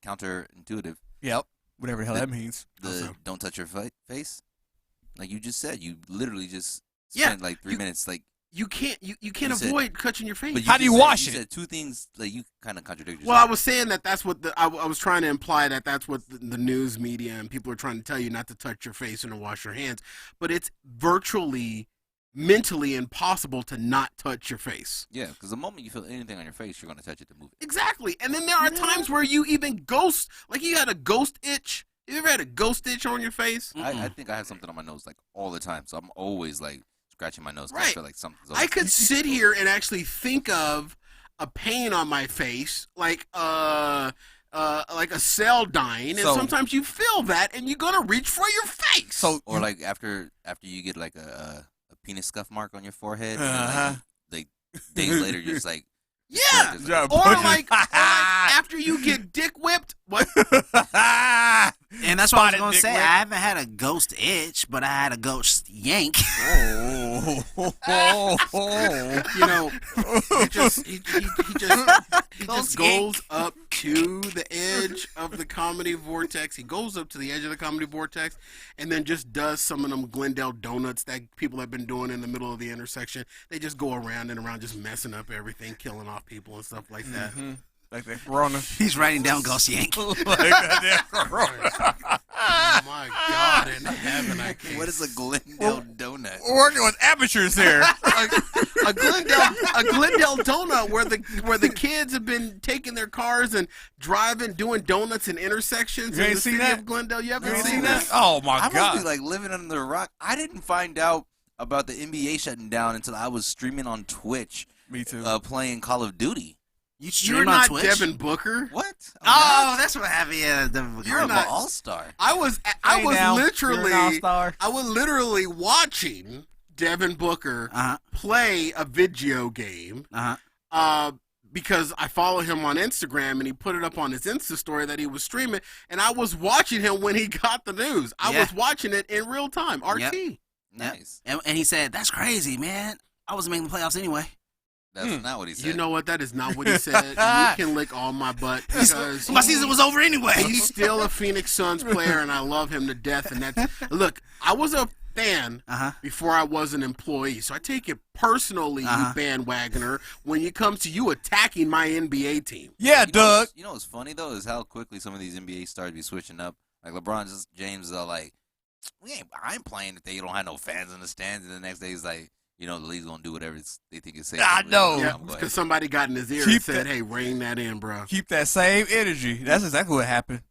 counterintuitive.
Yep. Whatever the hell that means.
The don't touch your face. Like you just said, you literally just
Yeah,
spent like 3 minutes like
you can't
said-
avoid touching your face.
But
How do you
just said-
wash
you
it?
said two things. Like you kind of contradicted
Well, I
yourself.
was saying that's what I was trying to imply that's what the news media and people are trying to tell you, not to touch your face and to wash your hands. But it's virtually mentally impossible to not touch your face.
Yeah, because the moment you feel anything on your face, you're going to touch it to move it.
Exactly. And then there are times where you even ghost, like you had a ghost itch. You ever had a ghost itch on your face?
I think I have something on my nose like all the time, so I'm always like scratching my nose. 'Cause I
Right.
feel like something's.
I could sit here and actually think of a pain on my face, like a cell dying, and
So-
sometimes you feel that, and you're gonna reach for your face.
So
Or like after you get like a penis scuff mark on your forehead, and
Uh-huh.
then, like days later you're just like,
yeah,
Just
Yeah,
or like after you get dick whipped. What?
And that's what I was
Spotted
gonna
dick
say.
whip.
I haven't had a ghost itch, but I had a ghost yank.
You know, he just goes up to the edge of the comedy vortex. He goes up to the edge of the comedy vortex, and then just does some of them Glendale donuts that people have been doing in the middle of the intersection. They just go around and around, just messing up everything, killing off people and stuff like that.
Like that Corona.
He's writing down ghost yank.
Like that Corona.
Oh my God in heaven, I can't.
what is a Glendale donut?
We're working with amateurs here.
a Glendale donut where the kids have been taking their cars and driving, doing donuts in intersections
You
in
ain't
the
seen
city
that?
of Glendale. You haven't
You ain't
seen
seen
that?
that? Oh my
I must
God.
be like living under a rock. I didn't find out about the NBA shutting down until I was streaming on Twitch,
Me too.
playing Call of Duty.
You
You're
stream on
not
Twitch?
Devin Booker.
What?
Oh, that's what happened. Yeah, Devin Booker.
You're
I'm
not-
an all-star.
I was literally watching Devin Booker
Uh-huh.
play a video game.
Uh-huh.
Because I follow him on Instagram and he put it up on his Insta story that he was streaming, and I was watching him when he got the news. I
Yeah.
was watching it in real time. RT.
Yep.
Nice.
And he said, "That's crazy, man. I wasn't making the playoffs anyway."
That's not what he said.
You know what? That is not what he said. You can lick all my butt because
My season was over anyway.
he's still a Phoenix Suns player, and I love him to death. And that's look. I was a fan before I was an employee, so I take it personally, you bandwagoner, when it comes to you attacking my NBA team.
Yeah,
You know
Doug.
what's- You know what's funny though is how quickly some of these NBA stars be switching up. Like LeBron James is all like, I ain't playing if they don't have no fans in the stands. And the next day he's like, the league's gonna do whatever they think is safe.
I know.
Yeah,
I'm going,
because somebody got in his ear
Keep
and said,
that-
"Hey, rein that in, bro."
Keep that same energy. That's exactly what happened.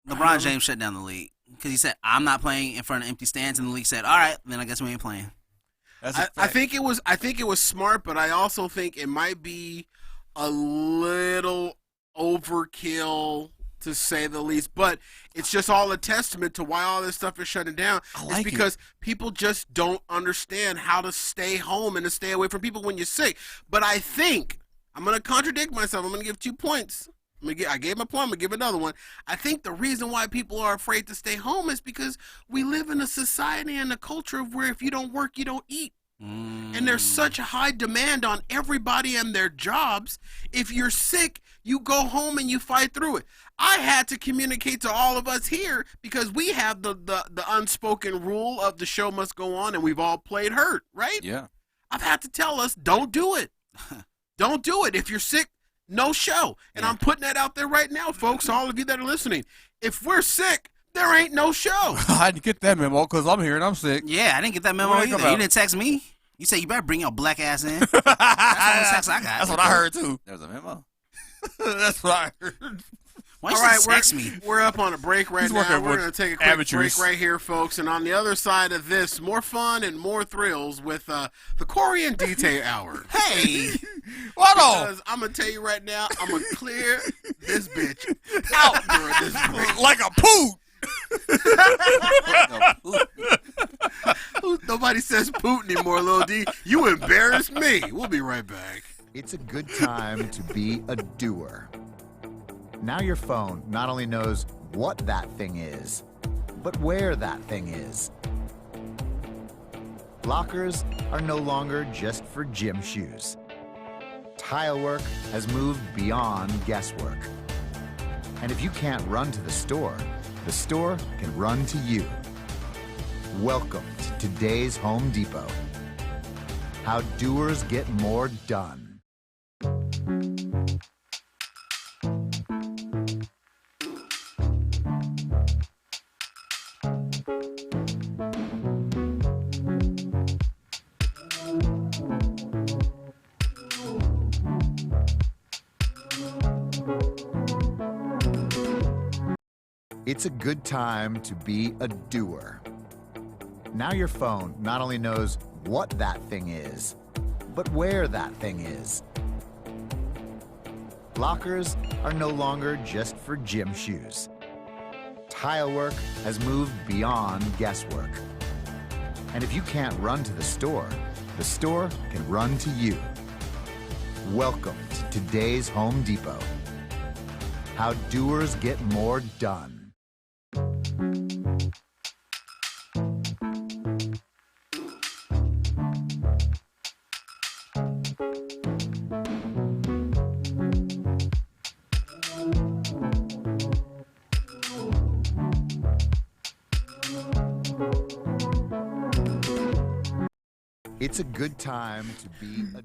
LeBron James shut down the league because he said, "I'm not playing in front of empty stands," and the league said, "All right, then I guess we ain't playing."
That's a
I
fact.
think it was smart, but I also think it might be a little overkill to say the least. But it's just all a testament to why all this stuff is shutting down.
I
It's
like it.
because people just don't understand how to stay home and to stay away from people when you're sick. But I think I'm going to contradict myself. I'm going to give 2 points. I gave my point. I'm going to give another one. I think the reason why people are afraid to stay home is because we live in a society and a culture of where if you don't work, you don't eat. And there's such a high demand on everybody and their jobs. If you're sick, you go home and you fight through it. I had to communicate to all of us here because we have the unspoken rule of the show must go on, and we've all played hurt, right?
yeah.
I've had to tell us, don't do it. Don't do it. If you're sick, no show. And I'm putting that out there right now, folks, all of you that are listening. If we're sick, there ain't no show.
I didn't get that memo because I'm here and I'm sick.
Yeah, I didn't get that memo
What are you
either.
talking
You
about?
didn't text me. You said you better bring your black ass in. That's the only text I got.
That's what I heard too.
There's a memo.
That's what I heard.
Why
All
you
right,
text me?
we're up on a break right
He's
now.
working
We're
with
going to take a quick
amateurs.
break right here, folks. And on the other side of this, more fun and more thrills with the Corey and Detail Hour.
Hey,
What on?
Because I'm going to tell you right now, I'm going to clear this bitch out during this break.
Like a poot.
Nobody says poot anymore, Lil D. You embarrassed me. We'll be right back.
It's a good time to be a doer. Now your phone not only knows what that thing is, but where that thing is. Lockers are no longer just for gym shoes. Tile work has moved beyond guesswork. And if you can't run to the store can run to you. Welcome to today's Home Depot. How doers get more done. It's a good time to be a doer. Now your phone not only knows what that thing is, but where that thing is. Lockers are no longer just for gym shoes. Tile work has moved beyond guesswork. And if you can't run to the store can run to you. Welcome to today's Home Depot. How doers get more done. It's a good time to be a...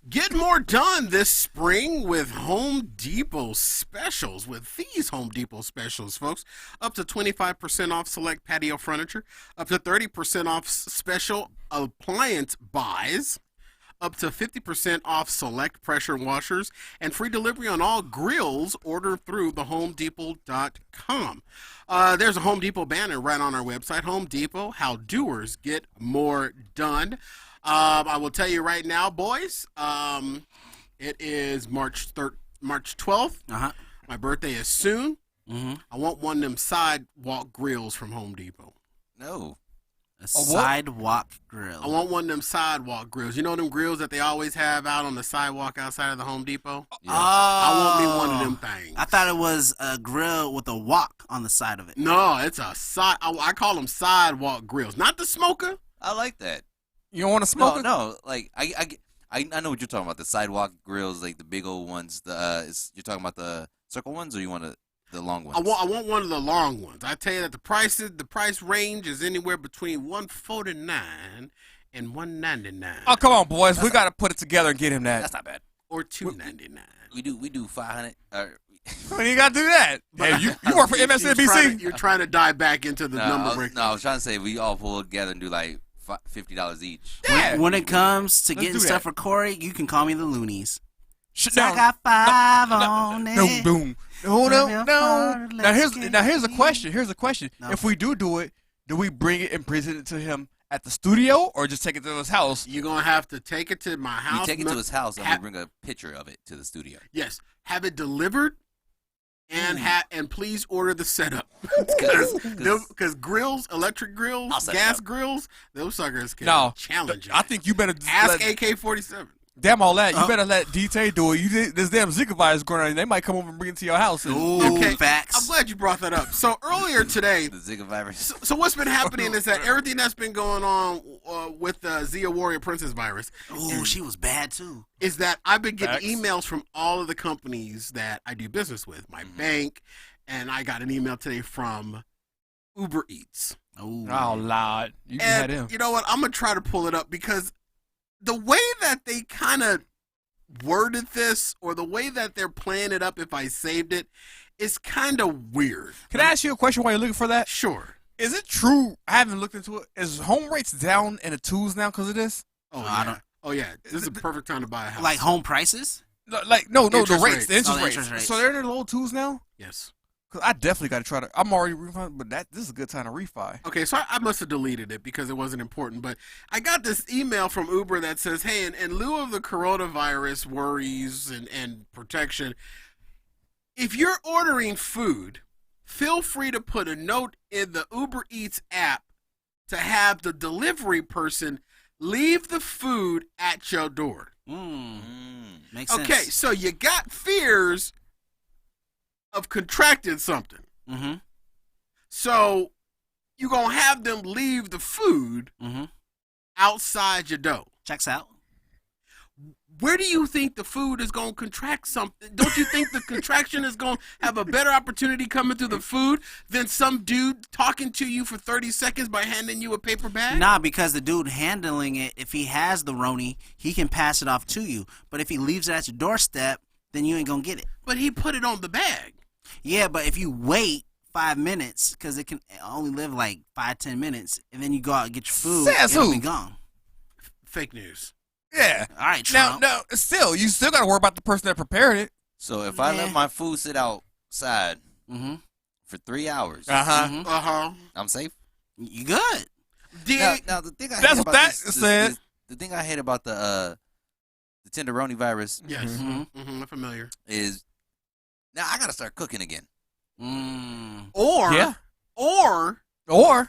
Get more done this spring with Home Depot specials. With these Home Depot specials, folks, up to 25% off select patio furniture, up to 30% off special appliance buys, up to 50% off select pressure washers, and free delivery on all grills ordered through thehomedepot.com. There's a Home Depot banner right on our website, Home Depot, how doers get more done. I will tell you right now, boys, it is March 12th.
Uh-huh.
My birthday is soon.
Mm-hmm.
I want one of them sidewalk grills from Home Depot.
No.
A sidewalk grill.
I want one of them sidewalk grills. You know them grills that they always have out on the sidewalk outside of the Home Depot?
Yeah.
I want me one of them things.
I thought it was a grill with a wok on the side of it.
No, it's a side. I call them sidewalk grills, not the smoker.
I like that.
You don't want to smoke it?
No. Like I know what you're talking about. The sidewalk grills, like the big old ones. You're talking about the circle ones, or you want the long ones?
I want one of the long ones. I tell you that the price range is anywhere between $149 and $199.
Oh, come on, boys. We got to put it together and get him that.
That's not bad.
Or $299.
We do 500.
You got to do that. Hey, you work for MSNBC?
You're trying to dive back into the number break.
I was trying to say we all pull together and do like $50 each.
Yeah.
When it comes to
Let's
getting
do
stuff
that.
for Corey, you can call me the Loonies.
Shut
I
down.
got five on it.
No. Now here's a question. Here's a question.
No.
If we do it, do we bring it and present it to him at the studio, or just take it to his house?
You're going to have to take it to my house.
We take it to his house and we bring a picture of it to the studio.
Yes. Have it delivered and please order the setup. Because grills, electric grills, gas grills, those suckers can challenge you.
I think you better
ask AK-47.
Damn all that. You better let DT do it. This damn Zika virus going on. They might come over and bring it to your house.
Okay,
facts.
I'm glad you brought that up. So earlier today,
The Zika virus.
so what's been happening is that everything that's been going on with the Zia Warrior Princess virus
Ooh, she was bad too.
is that I've been getting
Facts.
emails from all of the companies that I do business with, my bank, and I got an email today from Uber Eats.
Ooh.
Oh, Lord. You had him.
And you know what? I'm going to try to pull it up because the way that they kind of worded this, or the way that they're playing it up if I saved it, is kind of weird.
Can I ask you a question while you're looking for that?
Sure.
Is it true? I haven't looked into it. Is home rates down in the twos now because of this?
Oh,
I
yeah.
don't-
Oh, yeah. This is a perfect time to buy a house.
Like home prices?
No, the
Interest
rates,
rates.
the interest
Oh, the
rates.
interest rates.
So they're in the low twos now?
Yes.
Because I definitely got to try to. I'm already refunding, but this is a good time to refi.
Okay, so I must have deleted it because it wasn't important. But I got this email from Uber that says, hey, in lieu of the coronavirus worries and protection, if you're ordering food, feel free to put a note in the Uber Eats app to have the delivery person leave the food at your door.
Makes sense.
Okay, so you got fears of contracting something.
Mm-hmm.
So you're going to have them leave the food
Mm-hmm.
outside your door.
Checks out.
where do you think the food is going to contract something? Don't you think the contraction is going to have a better opportunity coming through the food than some dude talking to you for 30 seconds by handing you a paper bag?
Nah, because the dude handling it, if he has the Roni, he can pass it off to you. But if he leaves it at your doorstep, then you ain't going to get it.
But he put it on the bag.
Yeah, but if you wait 5 minutes, because it can only live like 5-10 minutes, and then you go out and get your food,
Says
it'll
who?
be gone.
Fake news.
Yeah.
All right,
Now,
Trump.
no, still, you still got to worry about the person that prepared it.
So if I let my food sit outside for 3 hours, I'm safe.
You good.
Now the thing I
That's
hate
what
about
that
this,
said.
the thing I hate about the tenderoni virus
Yes. I'm familiar.
is now I gotta start cooking again.
Or,
Yeah.
or,
Or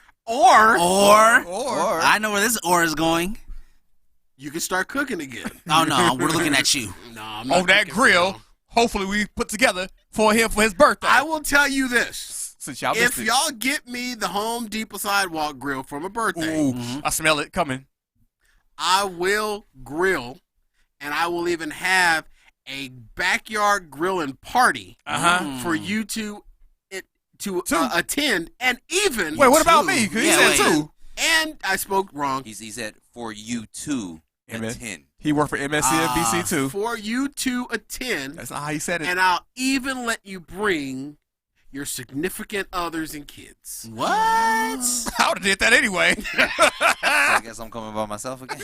I know where this or is going.
you can start cooking again.
Oh, no, we're looking at you.
No, I'm not
on that
cooking,
grill,
no.
hopefully we put together for him for his birthday.
I will tell you this.
Since y'all
If
missed it.
y'all get me the Home Depot sidewalk grill for my birthday,
Ooh, I smell it coming.
I will grill, and I will even have a backyard grilling party for you to attend, and even
Wait, what about me? 'Cause he
Yeah,
said
wait.
two.
And I spoke wrong.
He said for you to attend.
He worked for MSNBC too.
For you to attend,
That's not how he said it.
and I'll even let you bring your significant others and kids.
What?
I would have did that anyway.
So I guess I'm coming by myself again.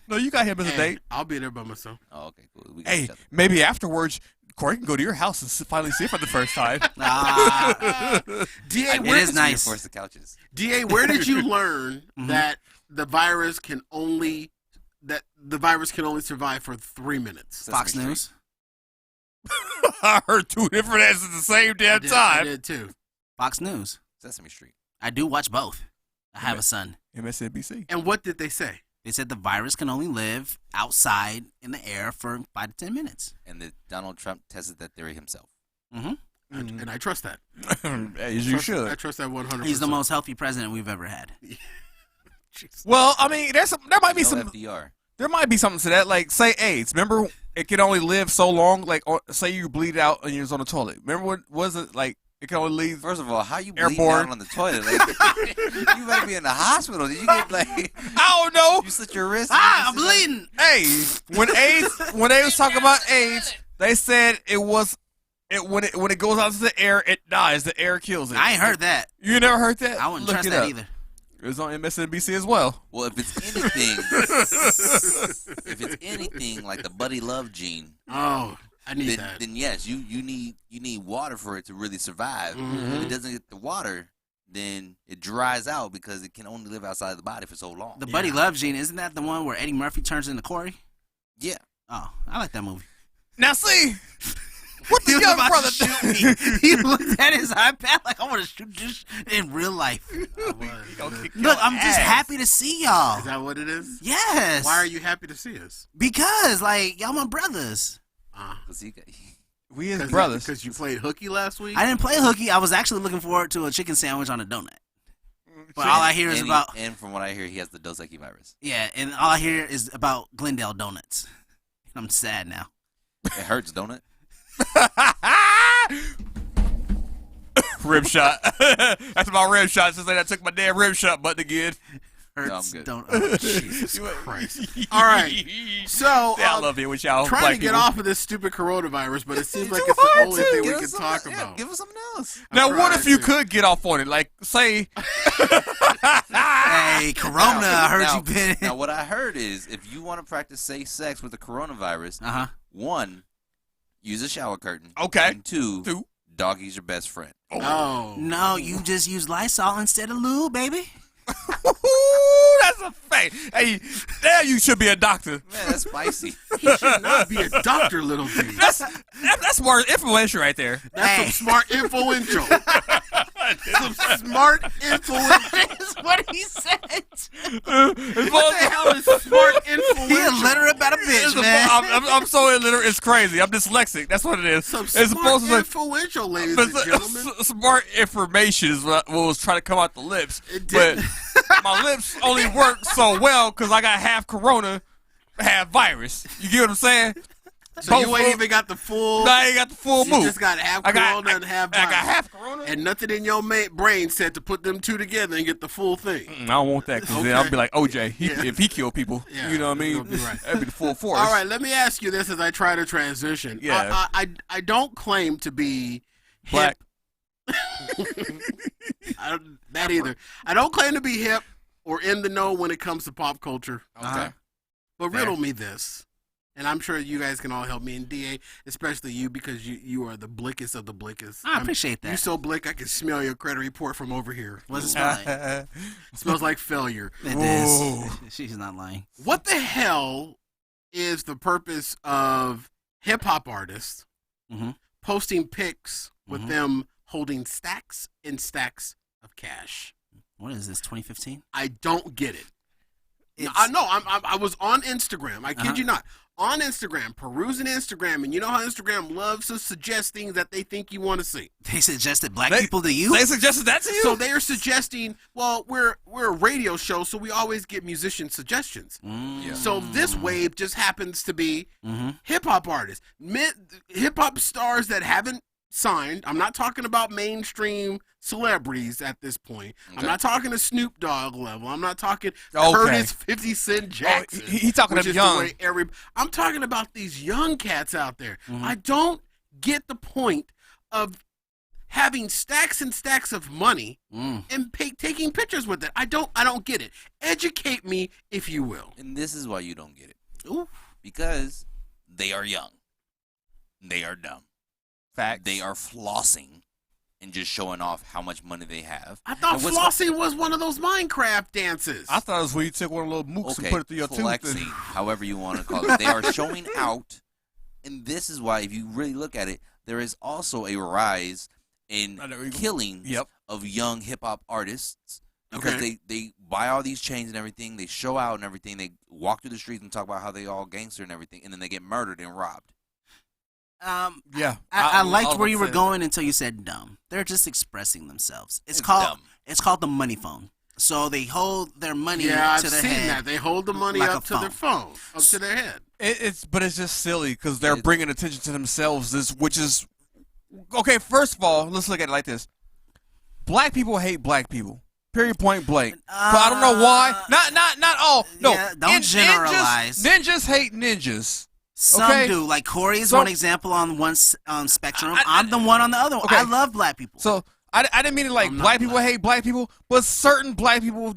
No, you got him as a
And
date.
I'll be there by myself.
Oh, okay, cool. We got
Hey,
each other.
maybe afterwards, Corey can go to your house and finally see it for the first time.
DA,
It
where
is
did,
nice.
Force the couches.
DA, where did you learn that the virus can only survive for 3 minutes?
Fox
Sesame
News.
I heard two different answers at the same damn
I
time.
did too.
Fox News.
Sesame Street.
I do watch both. I have a son.
MSNBC.
And what did they say?
They said the virus can only live outside in the air for 5 to 10 minutes.
And that Donald Trump tested that theory himself.
And I trust that.
As you
I
should.
trust that 100%.
He's the most healthy president we've ever had.
Jeez.
Well, I mean, there might be
No
some.
FDR.
There might be something to that. Like, say AIDS. Remember, it can only live so long. Like, say you bleed out and you're on the toilet. Remember what was it like? It can only leave.
First of all, how you bleed
Airborne.
down on the toilet? Like, you better be in the hospital. Did you get like?
I don't know.
You slit your wrist?
I'm bleeding.
Hey, when they was talking about AIDS, they said when it goes out to the air, it dies. The air kills it.
I ain't heard that.
You never heard that?
I wouldn't
Look
trust
it
that
up.
either.
It was on MSNBC as well.
Well, if it's anything like the Buddy Love gene,
Oh, I need
then,
that.
then yes, you need water for it to really survive. If it doesn't get the water, then it dries out because it can only live outside the body for so long.
The Buddy Love gene, isn't that the one where Eddie Murphy turns into Corey?
Yeah.
Oh, I like that movie.
Now see, what the
He was
young
about
brother
to shoot me. He looked at his iPad like, I want to shoot this in real life. Look, I'm just happy to see y'all.
Is that what it is?
Yes.
Why are you happy to see us?
Because, like, y'all my brothers.
We is brothers.
Because you played hooky last week?
I didn't play hooky. I was actually looking forward to a chicken sandwich on a donut. But all I hear is about...
And from what I hear, he has the Dos Equis virus.
Yeah, and all I hear is about Glendale Doughnuts. I'm sad now.
It hurts, don't it?
Rib shot. That's my rib shot. Since I took my damn rib shot button again.
Hurts.
I'm good.
Don't. Oh, Jesus.
Christ. All right. So,
I love it with y'all.
trying
black
to get
people.
off of this stupid coronavirus, but it seems like
too
it's the
hard
only
to.
thing we
Give
can
us
talk
something-
about.
Give us something else.
Now,
I'm
what if
trying
you
to.
could get off on it? Like, say,
Hey, Corona, I heard
now,
you been.
Now, what I heard is if you want to practice safe sex with the coronavirus,
Uh-huh.
1, use a shower curtain.
Okay.
And 2,
Two.
doggy's your best friend.
Oh.
No, you just use Lysol instead of lube, baby.
that's a fact. Hey, now you should be a doctor.
Man, that's spicy.
He should not be a doctor, little D.
That's more influential right there.
That's some smart influential. Some smart influential.
That's what he said.
What the hell is smart influential?
He illiterate about a bitch, man.
I'm so illiterate, it's crazy. I'm dyslexic. That's what it is.
Some
It's
smart
supposed to
influential, ladies and gentlemen.
smart information is what was trying to come out the lips.
It
But
didn't.
my lips only work so well because I got half corona have virus. You get what I'm saying?
So you ain't even got the full.
No, I ain't got the full
You
move.
just got half corona and half virus.
I got half corona.
And nothing in your brain said to put them two together and get the full thing.
I don't want that because then I'll be like OJ. If he killed people, you know what I mean?
Be right.
That'd be the full force.
All right, let me ask you this as I try to transition.
Yeah.
I don't claim to be
Black.
That either. I don't claim to be hip or in the know when it comes to pop culture.
Okay.
But riddle me this. And I'm sure you guys can all help me. And DA, especially you, because you are the blickest of the blickest.
I appreciate that.
You so blick, I can smell your credit report from over here.
What's it smell like?
It smells like failure.
It is. She's not lying.
What the hell is the purpose of hip-hop artists posting pics with them holding stacks and stacks of cash?
What is this, 2015?
I don't get it. I know. I was on Instagram. I kid you not. On Instagram, perusing Instagram, and you know how Instagram loves to suggest things that they think you want to see.
They suggested black people to you?
They suggested that to you?
So they are suggesting, well, we're a radio show, so we always get musician suggestions. So this wave just happens to be hip-hop artists. Hip-hop stars that haven't signed. I'm not talking about mainstream celebrities at this point. I'm not talking to Snoop Dogg level. I'm not talking Curtis 50 Cent Jackson.
He talking to young.
I'm talking about these young cats out there. I don't get the point of having stacks and stacks of money and taking pictures with it. I don't get it. Educate me, if you will.
And this is why you don't get it.
Ooh.
Because they are young. They are dumb.
Facts.
They are flossing and just showing off how much money they have.
I thought flossing was one of those Minecraft dances.
I thought it was when you took one of the little mooks and put it through your
flexing,
tooth.
however you want to call it. They are showing out, and this is why, if you really look at it, there is also a rise in killings of young hip-hop artists because they buy all these chains and everything, they show out and everything, they walk through the streets and talk about how they all gangster and everything, and then they get murdered and robbed.
I liked where you were going until you said dumb. They're just expressing themselves. It's called the money phone. So they hold their money to their head.
Yeah, I've seen that. They hold the money
like
up to their phone, up to their head.
But it's just silly because they're bringing attention to themselves. Which is okay. First of all, let's look at it like this: black people hate black people. Period. Point blank. But I don't know why. Not all. No.
Yeah, don't generalize.
Ninjas hate ninjas.
Some do. Like Corey is one example on one spectrum. I'm the one on the other one. I love black people.
So I didn't mean it like black people hate black people, but certain black people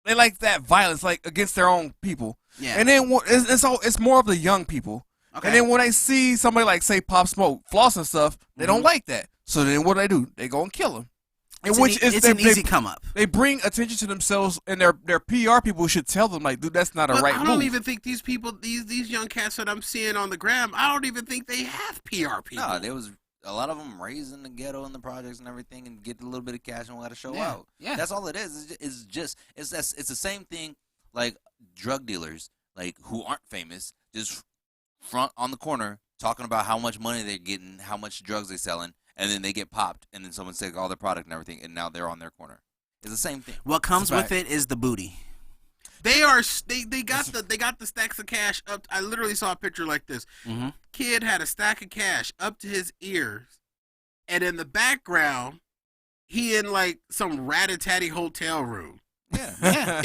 they like that violence, like against their own people.
Yeah.
And then it's more of the young people. Okay. And then when they see somebody like say Pop Smoke floss and stuff, they don't like that. So then what do? They go and kill him.
It's an easy come up.
They bring attention to themselves, and their PR people should tell them, like, dude, that's not a right move.
I don't even think these people, these young cats that I'm seeing on the gram, I don't even think they have PR people.
No, there was a lot of them raised in the ghetto and the projects and everything, and get a little bit of cash and let it show out.
Yeah,
that's all it is. It's the same thing like drug dealers, like who aren't famous, just front on the corner talking about how much money they're getting, how much drugs they're selling. And then they get popped, and then someone takes all their product and everything, and now they're on their corner. It's the same thing.
What comes with it is the booty.
They got the stacks of cash up. I literally saw a picture like this. Kid had a stack of cash up to his ears, and in the background, he in like some rat-a-tatty hotel room.
Yeah.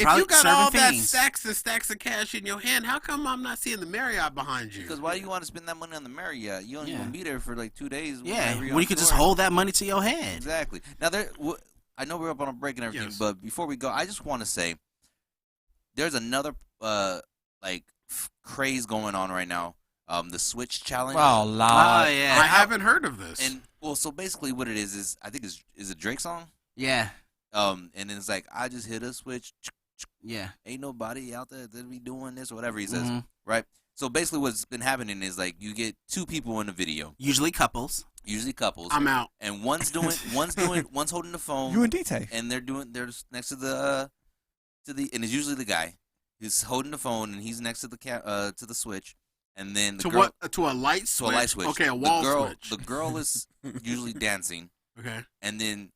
If you got all that stacks and stacks of cash in your hand, how come I'm not seeing the Marriott behind you?
Because why do you want to spend that money on the Marriott? You don't even be there for like 2 days.
Yeah, when you could just hold that money to your head.
Exactly. Now, I know we're up on a break and everything, but before we go, I just want to say there's another craze going on right now. The Switch Challenge.
Oh, Lord.
Yeah. I haven't heard of this.
And so basically what it is I think is a Drake song.
Yeah.
And then it's like, I just hit a switch.
Yeah.
Ain't nobody out there that be doing this or whatever he says. Right? So basically what's been happening is like you get two people in the video.
Usually couples.
I'm out.
And one's holding the phone.
You and DT.
And they're next to the and it's usually the guy who's holding the phone and he's next to the switch. And then
to a light switch.
To a light switch.
Okay, a wall switch.
The girl is usually dancing.
Okay.
And then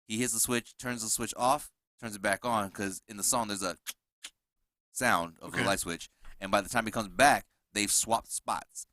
he hits the switch, turns the switch off, turns it back on, because in the song there's a sound of the light switch. And by the time he comes back, they've swapped spots,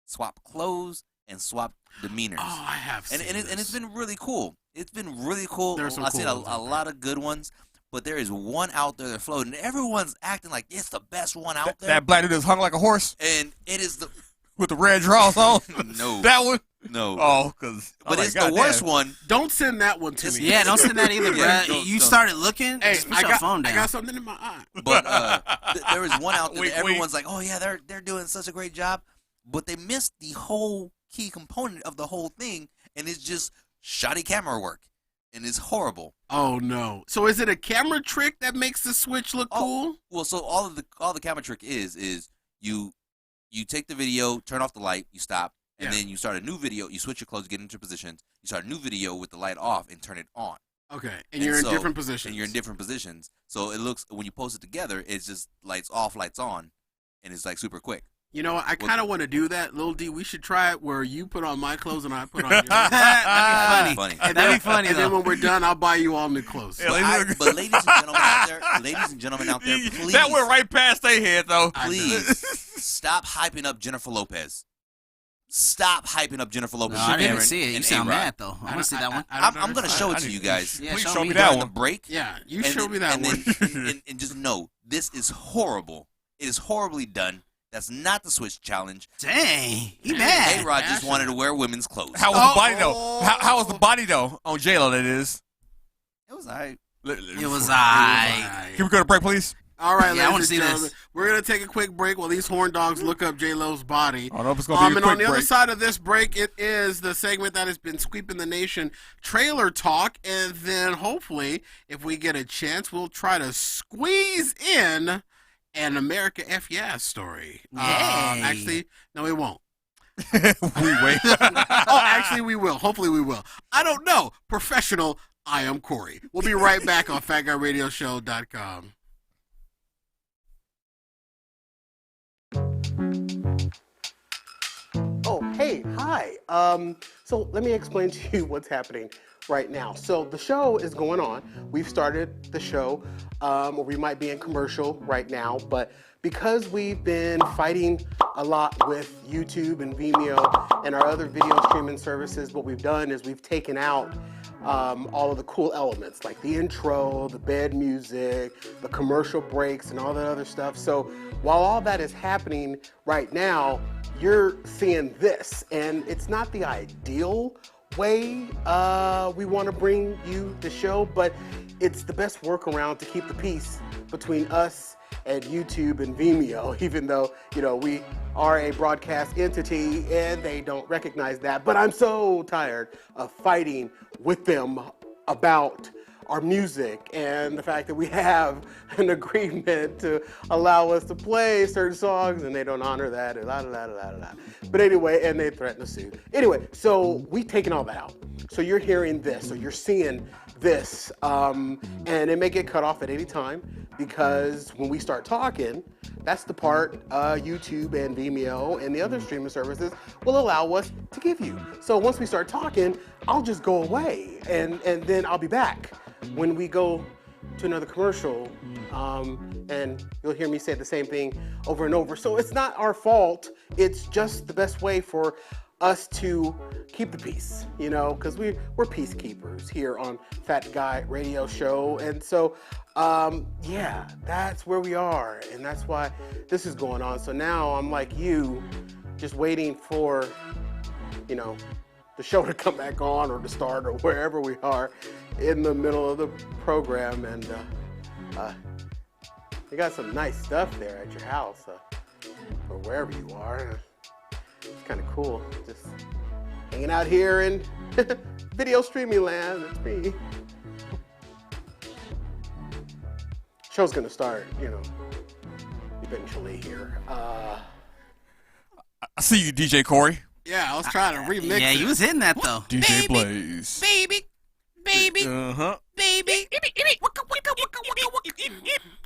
swapped clothes, and swapped demeanors.
Oh, I have seen
and it's been really cool. It's been really cool.
There's some
I've
cool
seen a
ones out
lot of good ones, but there is one out there that floating. Everyone's acting like it's the best one out there.
That black dude is hung like a horse
And it is the
with the red draws on.
No.
That one.
no.
Oh, because
But it's the worst one.
Don't send that one to me.
Yeah, don't send that either,
Yeah,
bro.
don't-
You
don't.
started looking.
Hey,
Just put your phone
I
down.
got something in my eye.
But there is one out there
Wink,
that everyone's like, oh yeah, they're doing such a great job, but they missed the whole key component of the whole thing, and it's just shoddy camera work, and it's horrible.
Oh no! So is it a camera trick that makes the Switch look cool?
Well, so all the camera trick is you take the video, turn off the light, you stop, and then you start a new video. You switch your clothes, get into positions. You start a new video with the light off and turn it on.
Okay, and you're in
so-
different positions.
And you're in different positions, so it looks when you post it together, it's just lights off, lights on, and it's like super quick.
You know, I kind of want to do that, Lil D. We should try it where you put on my clothes and I put on yours.
That'd be funny.
Funny.
That'd be funny,
And then
though.
when we're done, I'll buy you all new clothes.
Yeah,
But ladies and gentlemen out there, please,
that went right past their head, though.
please stop hyping up Jennifer Lopez. Stop hyping up Jennifer Lopez.
No, I didn't
Aaron,
even see it. You
and
sound
A-Rod.
mad, though. I want to see that one.
I'm going to show it to you guys.
Yeah,
Please
show
show
me
me
that
that
during the
one.
break.
Yeah, you
and
show
then-
me that
and
one.
Then, and just know this is horrible. It is horribly done. That's not the Switch challenge.
Dang, he mad.
A-Rod just wanted to wear women's clothes.
How was the body though? How was the body though on J-Lo? That is.
It was alright.
It was I.
Can we go to break, please?
All right,
Yeah, I wanna
ladies
see
and
this.
gentlemen, we're gonna take a quick break while these horn dogs look up J Lo's body.
I don't know if it's gonna be a
And
quick
on the other
break.
side of this break, it is the segment that has been sweeping the nation, trailer talk, and then hopefully, if we get a chance, we'll try to squeeze in an America F Yeah story.
Yay.
Actually, no, we won't.
We wait.
Oh, actually, we will. Hopefully, we will. I don't know. Professional. I am Corey. We'll be right back on FatGuyRadioShow.com.
Oh, hey, hi. So let me explain to you what's happening right now. So the show is going on. We've started the show, or we might be in commercial right now, but because we've been fighting a lot with YouTube and Vimeo and our other video streaming services, what we've done is we've taken out all of the cool elements like the intro, the bed music, the commercial breaks, and all that other stuff. So while all that is happening right now, you're seeing this, and it's not the ideal way we want to bring you the show, but it's the best workaround to keep the peace between us and YouTube and Vimeo, even though, you know, we are a broadcast entity and they don't recognize that. But I'm so tired of fighting with them about our music and the fact that we have an agreement to allow us to play certain songs and they don't honor that and la la la la la. But anyway, and they threaten to sue. Anyway, so we've taken all that out. So you're hearing this, so you're seeing this, and it may get cut off at any time because when we start talking, that's the part YouTube and Vimeo and the other streaming services will allow us to give you. So once we start talking, I'll just go away and then I'll be back when we go to another commercial, and you'll hear me say the same thing over and over. So it's not our fault, it's just the best way for us to keep the peace, you know, because we're peacekeepers here on Fat Guy Radio Show. And so, yeah, that's where we are, and that's why this is going on. So now I'm like you, just waiting for, you know, the show to come back on or to start or wherever we are in the middle of the program. And you got some nice stuff there at your house or wherever you are. It's kind of cool, just hanging out here in video streaming land. It's me. Show's gonna start, you know, eventually here.
I see you, DJ Corey.
Yeah, I was trying to remix
Yeah,
it.
you was hitting that though.
DJ Blaze.
Baby.
Uh-huh.
Baby.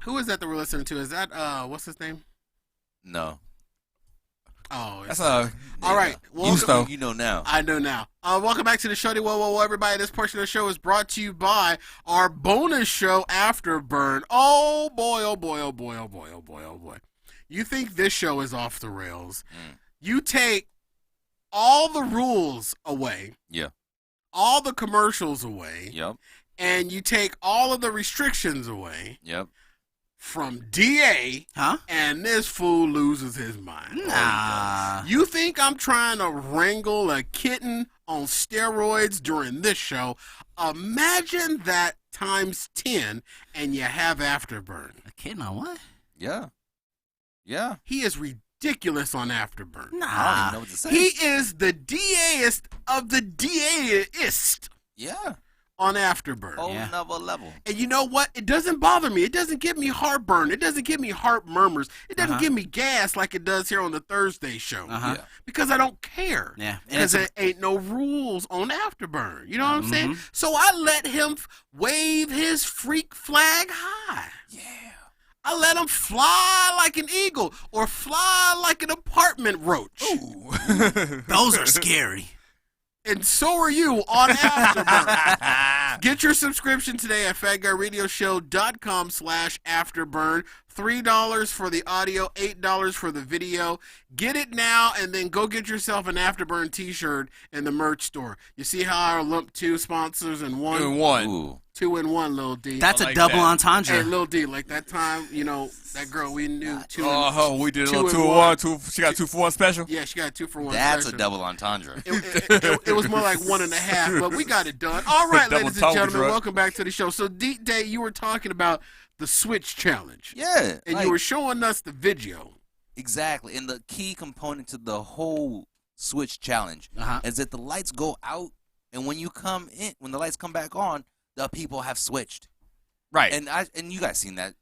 Who is that we're listening to? Is that, what's his name?
No.
Oh,
That's
all right.
Gusto.
You know now.
I know now. Welcome back to the show. Whoa, everybody. This portion of the show is brought to you by our bonus show, Afterburn. Oh, boy. You think this show is off the rails. You take all the rules away.
Yeah.
All the commercials away.
Yep.
And you take all of the restrictions away.
Yep.
From DA, and this fool loses his mind.
Nah.
You think I'm trying to wrangle a kitten on steroids during this show? Imagine that times 10, and you have Afterburn.
A kitten on what?
Yeah. Yeah.
He is ridiculous on Afterburn.
Nah.
I don't even know what to say.
He is the DA-ist of the DA-ist.
Yeah.
On Afterburn.
Whole nother level.
And you know what? It doesn't bother me. It doesn't give me heartburn. It doesn't give me heart murmurs. It doesn't give me gas like it does here on the Thursday show.
Yeah.
Because I don't care.
Yeah.
Because there ain't no rules on Afterburn. You know what I'm saying? So I let him wave his freak flag high.
Yeah.
I let him fly like an eagle or fly like an apartment roach.
Those are scary.
And so are you on Afterburn. Get your subscription today at FatGuyRadioShow.com/Afterburn. $3 for the audio, $8 for the video. Get it now, and then go get yourself an Afterburn T-shirt in the merch store. You see how I lumped 2 sponsors in one?
In one.
Ooh.
2 in 1, Lil D.
That's
I
a
like
double
that.
entendre.
Hey, Lil D, like that time, you know, that girl we knew.
We did a
two
little
in
2 in
one.
1. She got 2 for 1 special.
Yeah, she got a 2 for 1.
That's
special.
a double entendre.
It was more like 1.5, but we got it done. All right,
Double
ladies and
tongue
gentlemen,
drug.
welcome back to the show. So, D-Day, you were talking about the Switch Challenge.
Yeah.
And
like,
you were showing us the video.
exactly. And the key component to the whole Switch challenge is that the lights go out, and when you come in, when the lights come back on, the people have switched.
Right.
And you guys seen that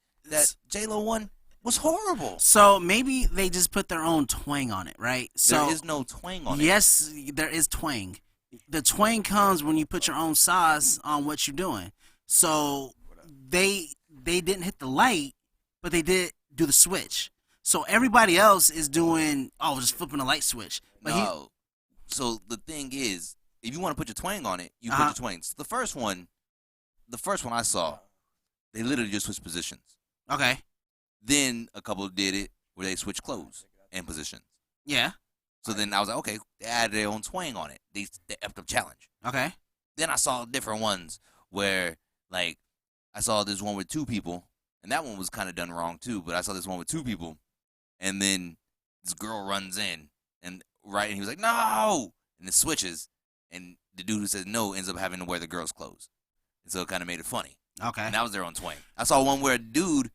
J-Lo one was horrible.
So maybe they just put their own twang on it, right? So
There is no twang on it.
yes, there is twang. The twang comes when you put your own sauce on what you're doing. So they didn't hit the light, but they did do the switch. So everybody else is doing just flipping a light switch. But
No. So the thing is, if you want to put your twang on it, you put your twang. So the first one I saw, they literally just switched positions.
Okay.
Then a couple did it where they switched clothes and positions.
Yeah.
So then I was like, okay, they added their own twang on it. They effed up challenge.
Okay.
Then I saw different ones where, like, I saw this one with 2 people, and that one was kind of done wrong too. But I saw this one with 2 people, and then this girl runs in, and he was like, no, and it switches, and the dude who says no ends up having to wear the girl's clothes, and so it kind of made it funny.
Okay.
And that was their own twang. I saw one where a dude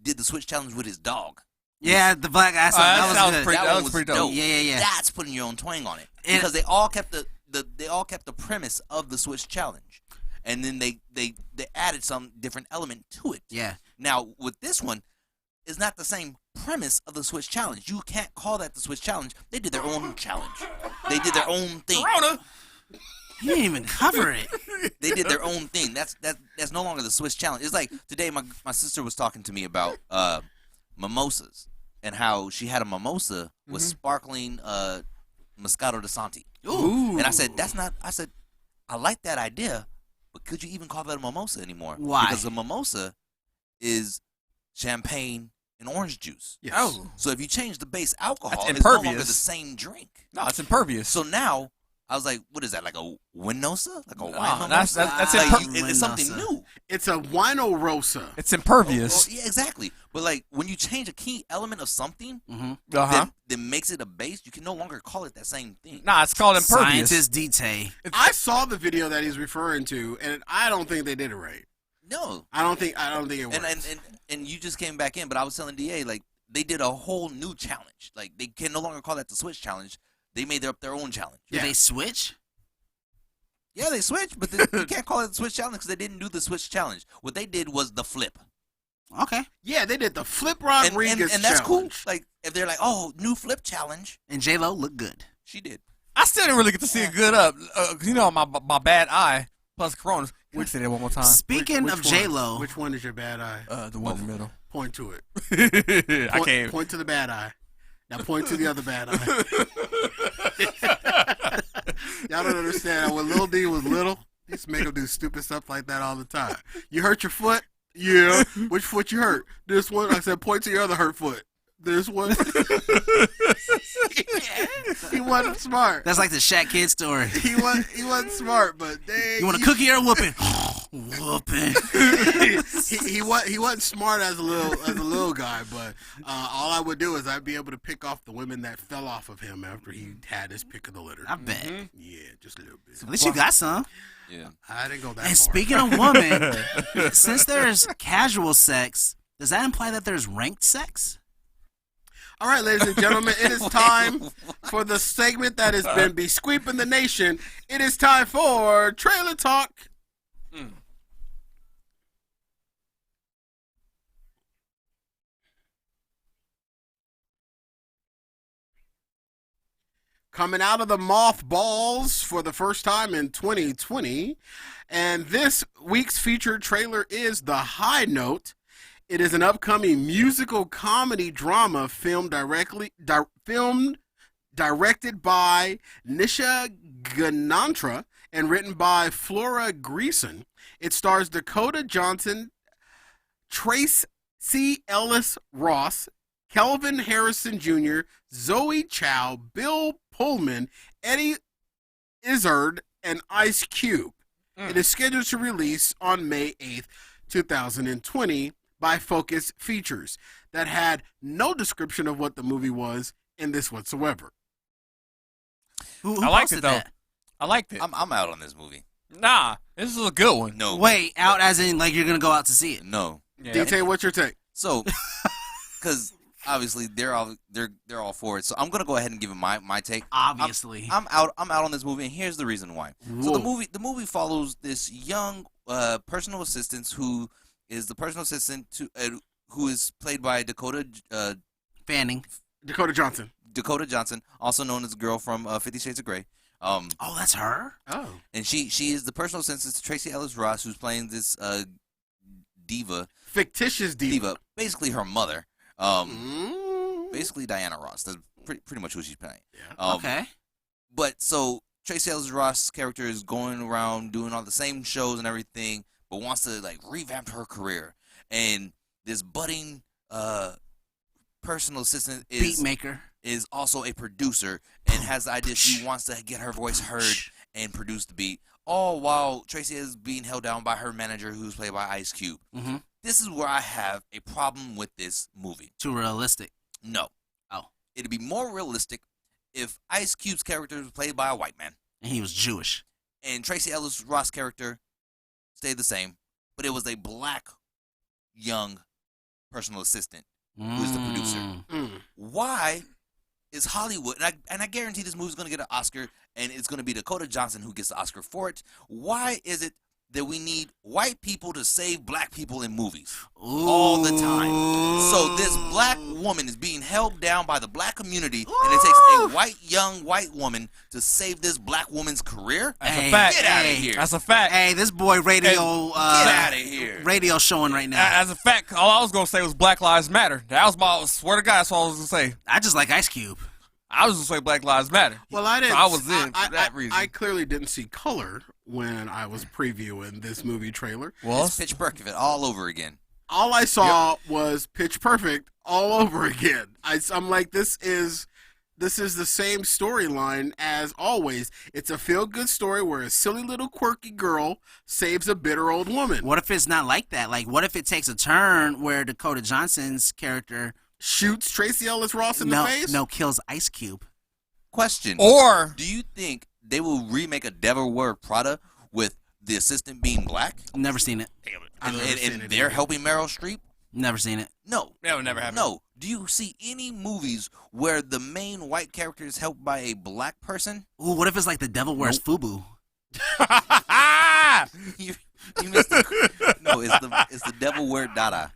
did the switch challenge with his dog.
Yeah, the black guy. That was good.
That was pretty dope.
Yeah.
That's putting your own twang on it,
And-
because they all kept the premise of the switch challenge, and then they added some different element to it.
Yeah.
Now with this one, it's not the same premise of the switch challenge. You can't call that the switch challenge. They did their own challenge. They did their own thing.
Corona.
You didn't even cover it.
They did their own thing. That's no longer the Swiss challenge. It's like today my sister was talking to me about mimosas and how she had a mimosa with sparkling Moscato de Santi.
Ooh.
And I said, I like that idea, but could you even call that a mimosa anymore?
Why?
Because a mimosa is champagne and orange juice.
Yes.
Oh.
So if you change the base alcohol,
That's
it's no longer
impervious.
the same drink.
No, it's impervious.
So now I was like, what is that? Like a winosa? Like a wine mimosa?
that's
Like,
imper-
it's something
Mimosa.
new.
It's a wino rosa.
It's impervious.
Oh, yeah, exactly. But like when you change a key element of something that makes it a base, you can no longer call it that same thing.
Nah, it's called impervious.
Scientist detail.
I saw the video that he's referring to, and I don't think they did it right.
No.
I don't think it works.
And you just came back in, but I was telling DA, like, they did a whole new challenge. Like, they can no longer call that the Switch challenge. They made up their own challenge.
Did they switch?
Yeah, they switched, but you can't call it the Switch challenge because they didn't do the Switch challenge. What they did was the flip.
Okay.
Yeah, they did the Flip
And
Rodriguez
that's cool.
challenge.
Like, if they're like, oh, new flip challenge,
And J-Lo looked good.
she did.
I still didn't really get to see it good up. You know, my bad eye plus Coronas. Can we say that one more time?
Speaking
Which
of
one?
J-Lo,
Which one is your bad eye?
The one in the middle.
Point to it.
I can't.
Point to the bad eye. Now point to the other bad eye. Y'all don't understand. When Lil D was little, he used to make him do stupid stuff like that all the time. You hurt your foot? Yeah. Which foot you hurt? This one? I said point to your other hurt foot. this one. He wasn't smart.
That's like the Shaq Kid story.
He wasn't smart, but dang,
You want a cookie or a whooping? Whooping.
he wasn't smart as a little guy, but all I would do is I'd be able to pick off the women that fell off of him after he had his pick of the litter.
I bet.
Yeah, just a little bit.
At least you got some.
Yeah.
I didn't go that
And
far.
speaking of women, since there's casual sex, does that imply that there's ranked sex?
All right, ladies and gentlemen, it is time for the segment that has been besqueeping the nation. It is time for Trailer Talk. Coming out of the mothballs for the first time in 2020. And this week's featured trailer is The High Note. It is an upcoming musical comedy drama filmed directed by Nisha Ganantra and written by Flora Greason. It stars Dakota Johnson, Trace C. Ellis Ross, Kelvin Harrison Jr., Zoe Chow, Bill Pullman, Eddie Izzard, and Ice Cube. It is scheduled to release on May 8th, 2020 by Focus Features that had no description of what the movie was in this whatsoever.
Who
I liked
posted
it though.
that?
I liked it.
I'm out on this movie.
Nah, this is a good one.
No.
Wait, out as in like you're gonna go out to see it?
No.
Yeah.
DT, what's your take?
So, because obviously they're all for it. So I'm gonna go ahead and give it my take.
Obviously.
I'm out on this movie, and here's the reason why. So
Whoa.
the movie follows this young personal assistant who is the personal assistant to who is played by Dakota
Fanning.
Dakota Johnson.
also known as the girl from 50 Shades of Grey.
Oh, that's her?
Oh.
And she is the personal assistant to Tracy Ellis Ross, who's playing this diva,
Fictitious diva.
basically her mother. Basically Diana Ross. That's pretty much who she's playing.
Yeah.
Okay.
But so Tracy Ellis Ross' character is going around doing all the same shows and everything, but wants to like revamp her career. And this budding personal assistant
Beat maker.
is also a producer and has the idea she wants to get her voice heard and produce the beat. All while Tracy is being held down by her manager, who's played by Ice Cube.
Mm-hmm.
This is where I have a problem with this movie.
Too realistic.
No.
Oh.
It'd be more realistic if Ice Cube's character was played by a white man.
And he was Jewish.
And Tracy Ellis Ross' character stayed the same, but it was a black young personal assistant who is the producer. Why is Hollywood, and I guarantee this movie's going to get an Oscar, and it's going to be Dakota Johnson who gets the Oscar for it. Why is it that we need white people to save black people in movies all the time? So this black woman is being held down by the black community, and it takes a young white woman to save this black woman's career?
That's
Hey,
a fact.
Get out of here.
That's a fact.
Hey, this boy radio
Get out of here.
radio showing right now.
As a fact, all I was gonna say was Black Lives Matter. That was my swear to God, that's all I was gonna say.
I just like Ice Cube.
I was gonna say Black Lives Matter.
Well, I didn't.
I was in for that reason.
I clearly didn't see color when I was previewing this movie trailer.
Well,
It's Pitch Perfect all over again.
All I saw was Pitch Perfect all over again. I'm like, this is the same storyline as always. It's a feel-good story where a silly little quirky girl saves a bitter old woman.
What if it's not like that? Like, what if it takes a turn where Dakota Johnson's character
Shoots Tracy Ellis Ross in the face?
No, kills Ice Cube.
Question.
or
Do you think they will remake a Devil Wears Prada with the assistant being black?
Never seen it.
I've never seen
And
it
they're
either.
helping Meryl Streep?
Never seen it.
No.
that would never happen.
No. Do you see any movies where the main white character is helped by a black person?
Ooh, what if it's like The Devil Wears Fubu?
you missed the, no, it's the Devil Wears Dada.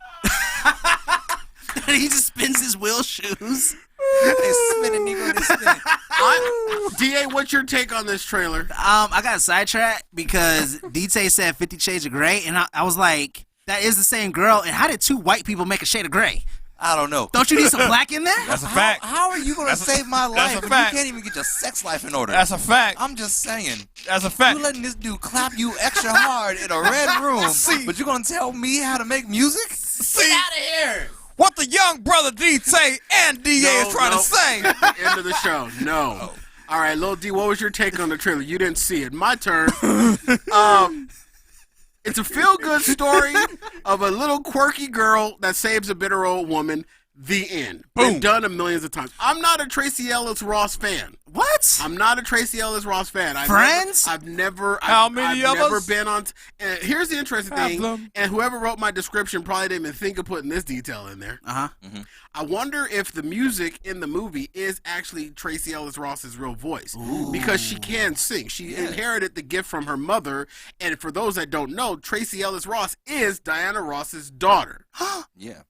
He just spins his wheel shoes.
They spinning, nigga. They spinning.
DA, what's your take on this trailer?
I got sidetracked because DT said 50 Shades of Grey, and I was like, that is the same girl. And how did two white people make a shade of gray?
I don't know.
Don't you need some black in there?
That's a fact.
How are you going to save my life
a
if
fact.
you can't even get your sex life in order?
That's a fact.
I'm just saying.
That's a fact.
You letting this dude clap you extra hard in a red room, but you're going to tell me how to make music? Get out of here.
what the young brother DJ and DA is trying to say.
End of the show. No. All right, Lil D, what was your take on the trailer? You didn't see it. My turn. It's a feel-good story of a little quirky girl that saves a bitter old woman. The end.
Boom.
Been done millions of times. I'm not a Tracy Ellis Ross fan.
What?
I'm not a Tracy Ellis Ross fan.
Friends?
I've never been on. And here's the interesting thing. And whoever wrote my description probably didn't even think of putting this detail in there. I wonder if the music in the movie is actually Tracy Ellis Ross's real voice. Ooh. Because she can sing. She inherited the gift from her mother. And for those that don't know, Tracy Ellis Ross is Diana Ross's daughter.
Yeah.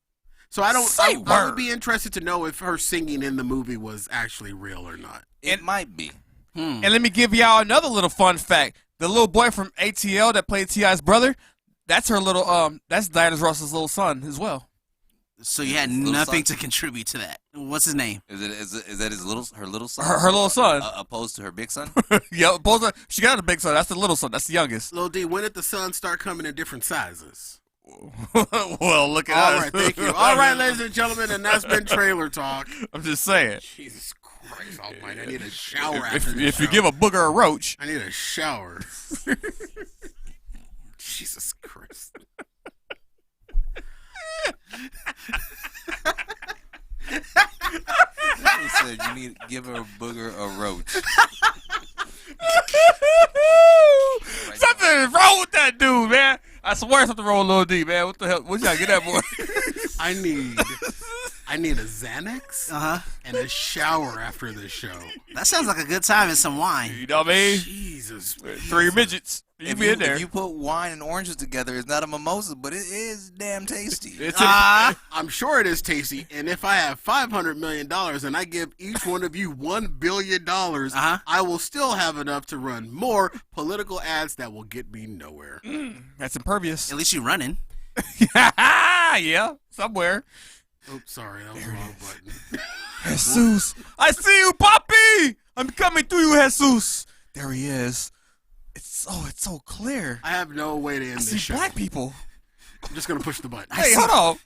So I would be interested to know if her singing in the movie was actually real or not.
It might be.
And let me give y'all another little fun fact. The little boy from ATL that played T.I.'s brother, that's her little that's Diana Ross's little son as well.
So you had nothing to contribute to that. What's his name?
Is that her little son?
Her little son.
Opposed to her big son?
Yeah, she got a big son. That's the little son. That's the youngest.
Lil D, when did the sons start coming in different sizes?
Well, look at us.
All right, thank you. All right, ladies and gentlemen, and that's been Trailer Talk.
I'm just saying.
Jesus Christ almighty, I need a shower after this
If
show.
you give a booger a roach.
I need a shower. Jesus Christ.
He said you need to give her a booger a roach.
Something is wrong with that dude, man. I swear something wrong with Lil D, man. What the hell? What y'all get that boy?
I need a Xanax and a shower after this show.
That sounds like a good time and some wine.
You know what I mean?
Jesus.
3 midgets. You be in there.
If you put wine and oranges together, it's not a mimosa, but it is damn tasty.
I'm sure it is tasty. And if I have $500 million and I give each one of you $1 billion, I will still have enough to run more political ads that will get me nowhere.
That's impervious.
At least you're running.
Yeah, somewhere.
Oops, sorry, that was the wrong button.
Jesus, I see you, Papi. I'm coming to you, Jesus. There he is. It's so clear.
I have no way to end this
see
show.
black people.
I'm just gonna push the button.
Hey, hold on.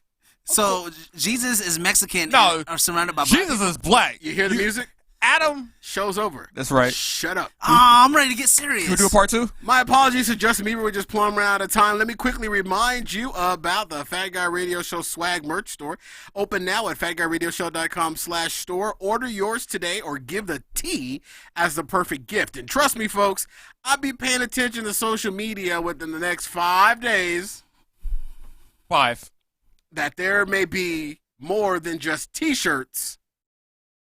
So Jesus is Mexican
No,
and are surrounded by black
Jesus is black.
You hear the music?
Adam.
Show's over.
That's right.
Shut up.
I'm ready to get serious.
Can we do a part 2?
My apologies to Justin Bieber. We're just plumb ran out of time. Let me quickly remind you about the Fat Guy Radio Show swag merch store. Open now at fatguyradioshow.com/store. Order yours today or give the T as the perfect gift. And trust me, folks, I'll be paying attention to social media within the next 5 days.
5.
That there may be more than just T-shirts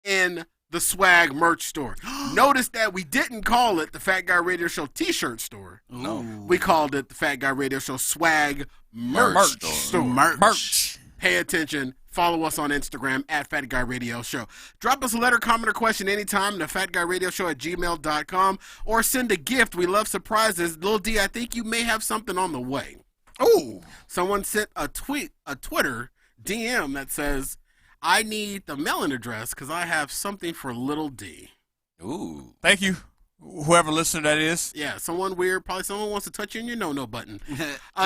in the swag merch store. Notice that we didn't call it the Fat Guy Radio Show T-shirt store.
No.
We called it the Fat Guy Radio Show swag merch store.
Merch.
Pay attention. Follow us on Instagram at Fat Guy Radio Show. Drop us a letter, comment, or question anytime to fatguyradioshow@gmail.com or send a gift. We love surprises. Lil D, I think you may have something on the way.
Ooh.
Someone sent a Twitter DM that says, I need the mailing address because I have something for Little D.
Ooh.
Thank you. Whoever listener that is.
Yeah, someone weird. Probably someone wants to touch you in your no button.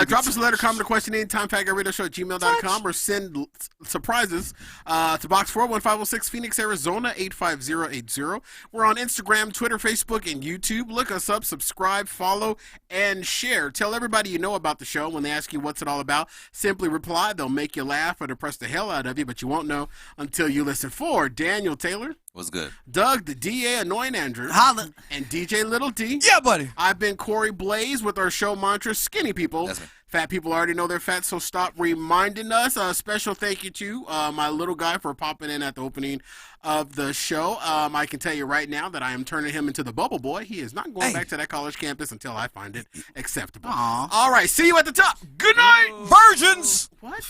Drop us a letter, comment, or question anytime, fatguyradioshow@gmail.com, or send surprises to Box 41506, Phoenix, Arizona, 85080. We're on Instagram, Twitter, Facebook, and YouTube. Look us up, subscribe, follow, and share. Tell everybody you know about the show. When they ask you what's it all about, simply reply. They'll make you laugh or depress the hell out of you, but you won't know until you listen. For Daniel Taylor.
What's good?
Doug, the DA, Annoying Andrew.
Holla.
And DJ Little D.
Yeah, buddy.
I've been Corey Blaze with our show mantra, Skinny People.
That's me.
Fat people already know they're fat, so stop reminding us. A special thank you to my little guy for popping in at the opening of the show. I can tell you right now that I am turning him into the bubble boy. He is not going back to that college campus until I find it acceptable.
Aw.
All right, see you at the top. Good night.
Virgins.
What?